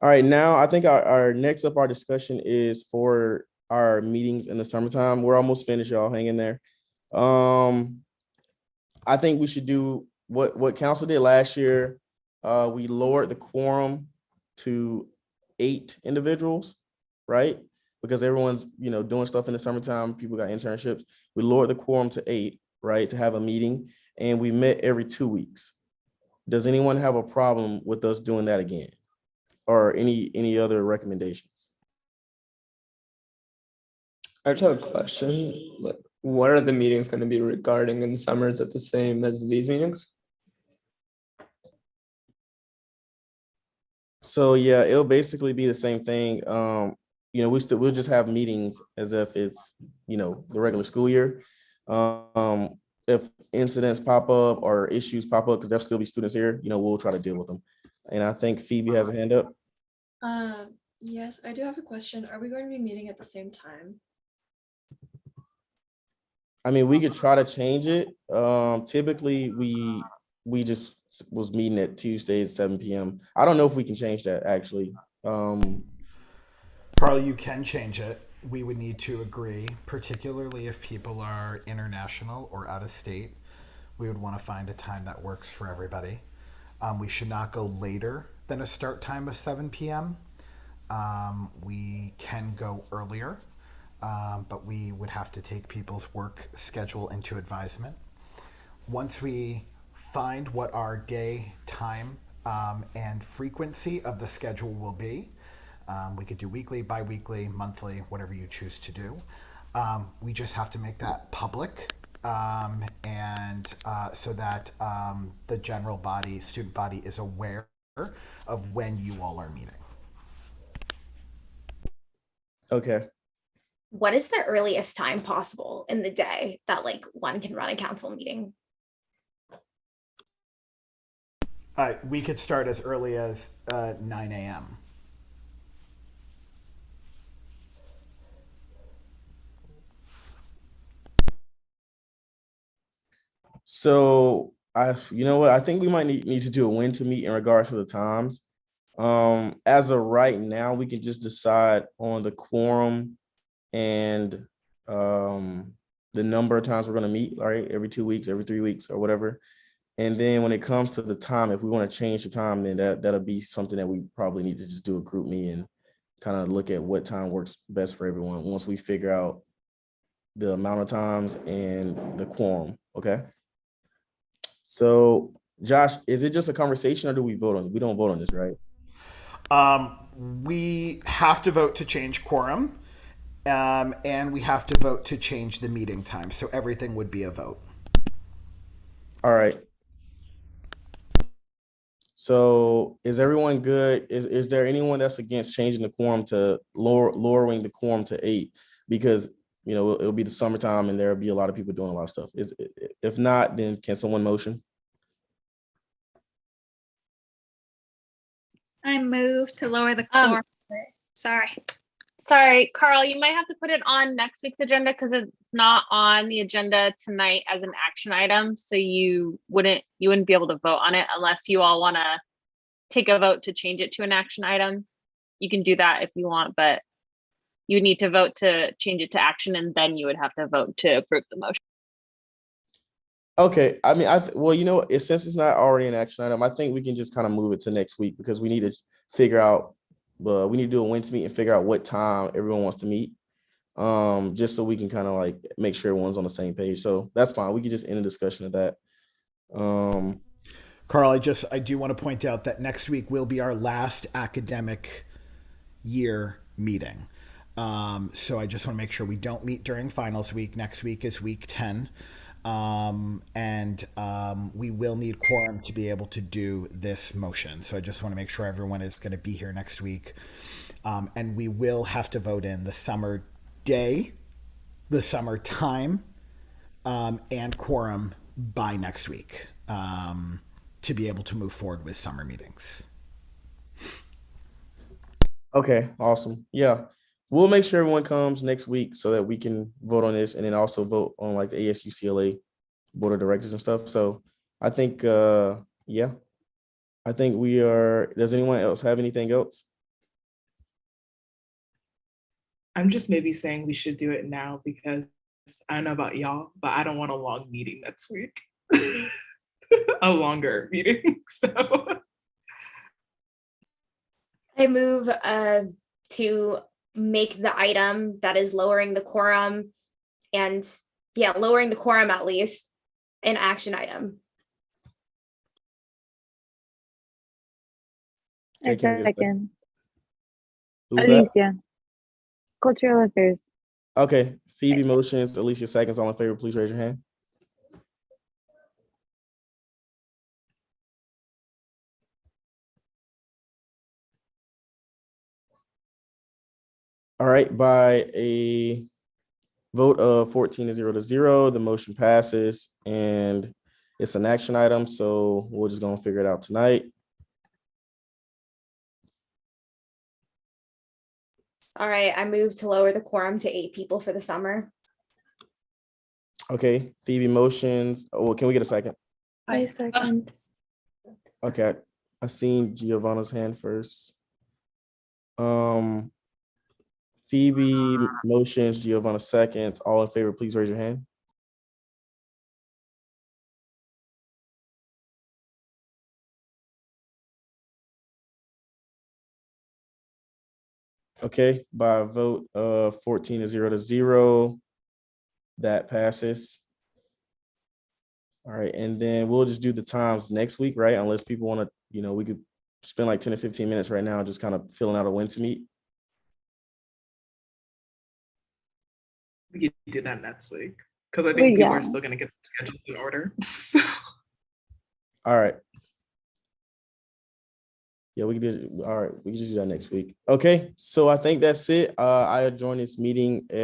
All right, now I think our next up, our discussion is for our meetings in the summertime. We're almost finished, y'all. Hang in there. I think we should do what council did last year. We lowered the quorum to 8 individuals, right? Because everyone's doing stuff in the summertime. People got internships. We lowered the quorum to 8, right, to have a meeting, and we met every 2 weeks. Does anyone have a problem with us doing that again, or any other recommendations? I just have a question. What are the meetings going to be regarding in summer? Is it the same as these meetings? So yeah, it'll basically be the same thing. We'll just have meetings as if it's the regular school year. If incidents pop up or issues pop up, because there'll still be students here, we'll try to deal with them. And I think Phoebe has a hand up. Yes, I do have a question. Are we going to be meeting at the same time? I mean, we could try to change it. Typically, we just was meeting at Tuesdays, 7 p.m. I don't know if we can change that, actually. Carl, you can change it. We would need to agree, particularly if people are international or out of state. We would want to find a time that works for everybody. We should not go later than a start time of 7 p.m. We can go earlier, but we would have to take people's work schedule into advisement. Once we find what our day, time, and frequency of the schedule will be, we could do weekly, bi-weekly, monthly, whatever you choose to do. We just have to make that public, and so that the general body, student body, is aware of when you all are meeting. Okay. What is the earliest time possible in the day that one can run a council meeting? We could start as early as 9 a.m. So you know what? I think we might need to do a when to meet in regards to the times. As of right now, we can just decide on the quorum and the number of times we're going to meet, right? Every 2 weeks, every 3 weeks, or whatever. And then when it comes to the time, if we want to change the time, then that'll be something that we probably need to just do a group meeting and kind of look at what time works best for everyone once we figure out the amount of times and the quorum. Okay. So Josh, is it just a conversation or do we vote on it? We don't vote on this, right? We have to vote to change quorum, and we have to vote to change the meeting time. So everything would be a vote. All right. So is everyone good? Is there anyone that's against changing the quorum to lowering the quorum to 8? Because it'll be the summertime and there'll be a lot of people doing a lot of stuff. If not, then can someone motion? I move to lower the quorum. Sorry, Carl, you might have to put it on next week's agenda because it's not on the agenda tonight as an action item. So you wouldn't be able to vote on it unless you all want to take a vote to change it to an action item. You can do that if you want, but you need to vote to change it to action, and then you would have to vote to approve the motion. Okay. I mean, since it's not already an action item, I think we can just kind of move it to next week because we need to figure out. But we need to do a Wednesday meet and figure out what time everyone wants to meet, just so we can kind of make sure everyone's on the same page. So that's fine. We can just end the discussion of that. Carl, I do want to point out that next week will be our last academic year meeting. So I just want to make sure we don't meet during finals week. Next week is week 10. We will need quorum to be able to do this motion. So I just want to make sure everyone is going to be here next week. And we will have to vote in the summer day, the summer time, and quorum by next week to be able to move forward with summer meetings. Okay, awesome. Yeah. We'll make sure everyone comes next week so that we can vote on this and then also vote on like the ASUCLA board of directors and stuff. So I think, yeah, I think we are, does anyone else have anything else? I'm just maybe saying we should do it now because I don't know about y'all, but I don't want a long meeting next week. A longer meeting. So I move to make the item that is lowering the quorum and lowering the quorum at least an action item. Okay, can we get a Second. Who's that? Alicia. Cultural affairs. Okay, Phoebe motions, Alicia seconds. All in favor, please raise your hand. All right, by a vote of 14-0, the motion passes and it's an action item. So we're just gonna figure it out tonight. All right, I move to lower the quorum to 8 people for the summer. Okay, Phoebe motions. Oh, can we get a second? I second. Okay, I seen Giovanna's hand first. Phoebe motions, Giovanna seconds. All in favor, please raise your hand. Okay, by a vote of 14-0, that passes. All right, and then we'll just do the times next week, right? Unless people want to, we could spend like 10 or 15 minutes right now just kind of filling out a when to meet. we could do that next week because I think people are still going to get the schedules in order. So. All right. Yeah, we can do. All right, we can just do that next week. Okay, so I think that's it. I adjourn this meeting at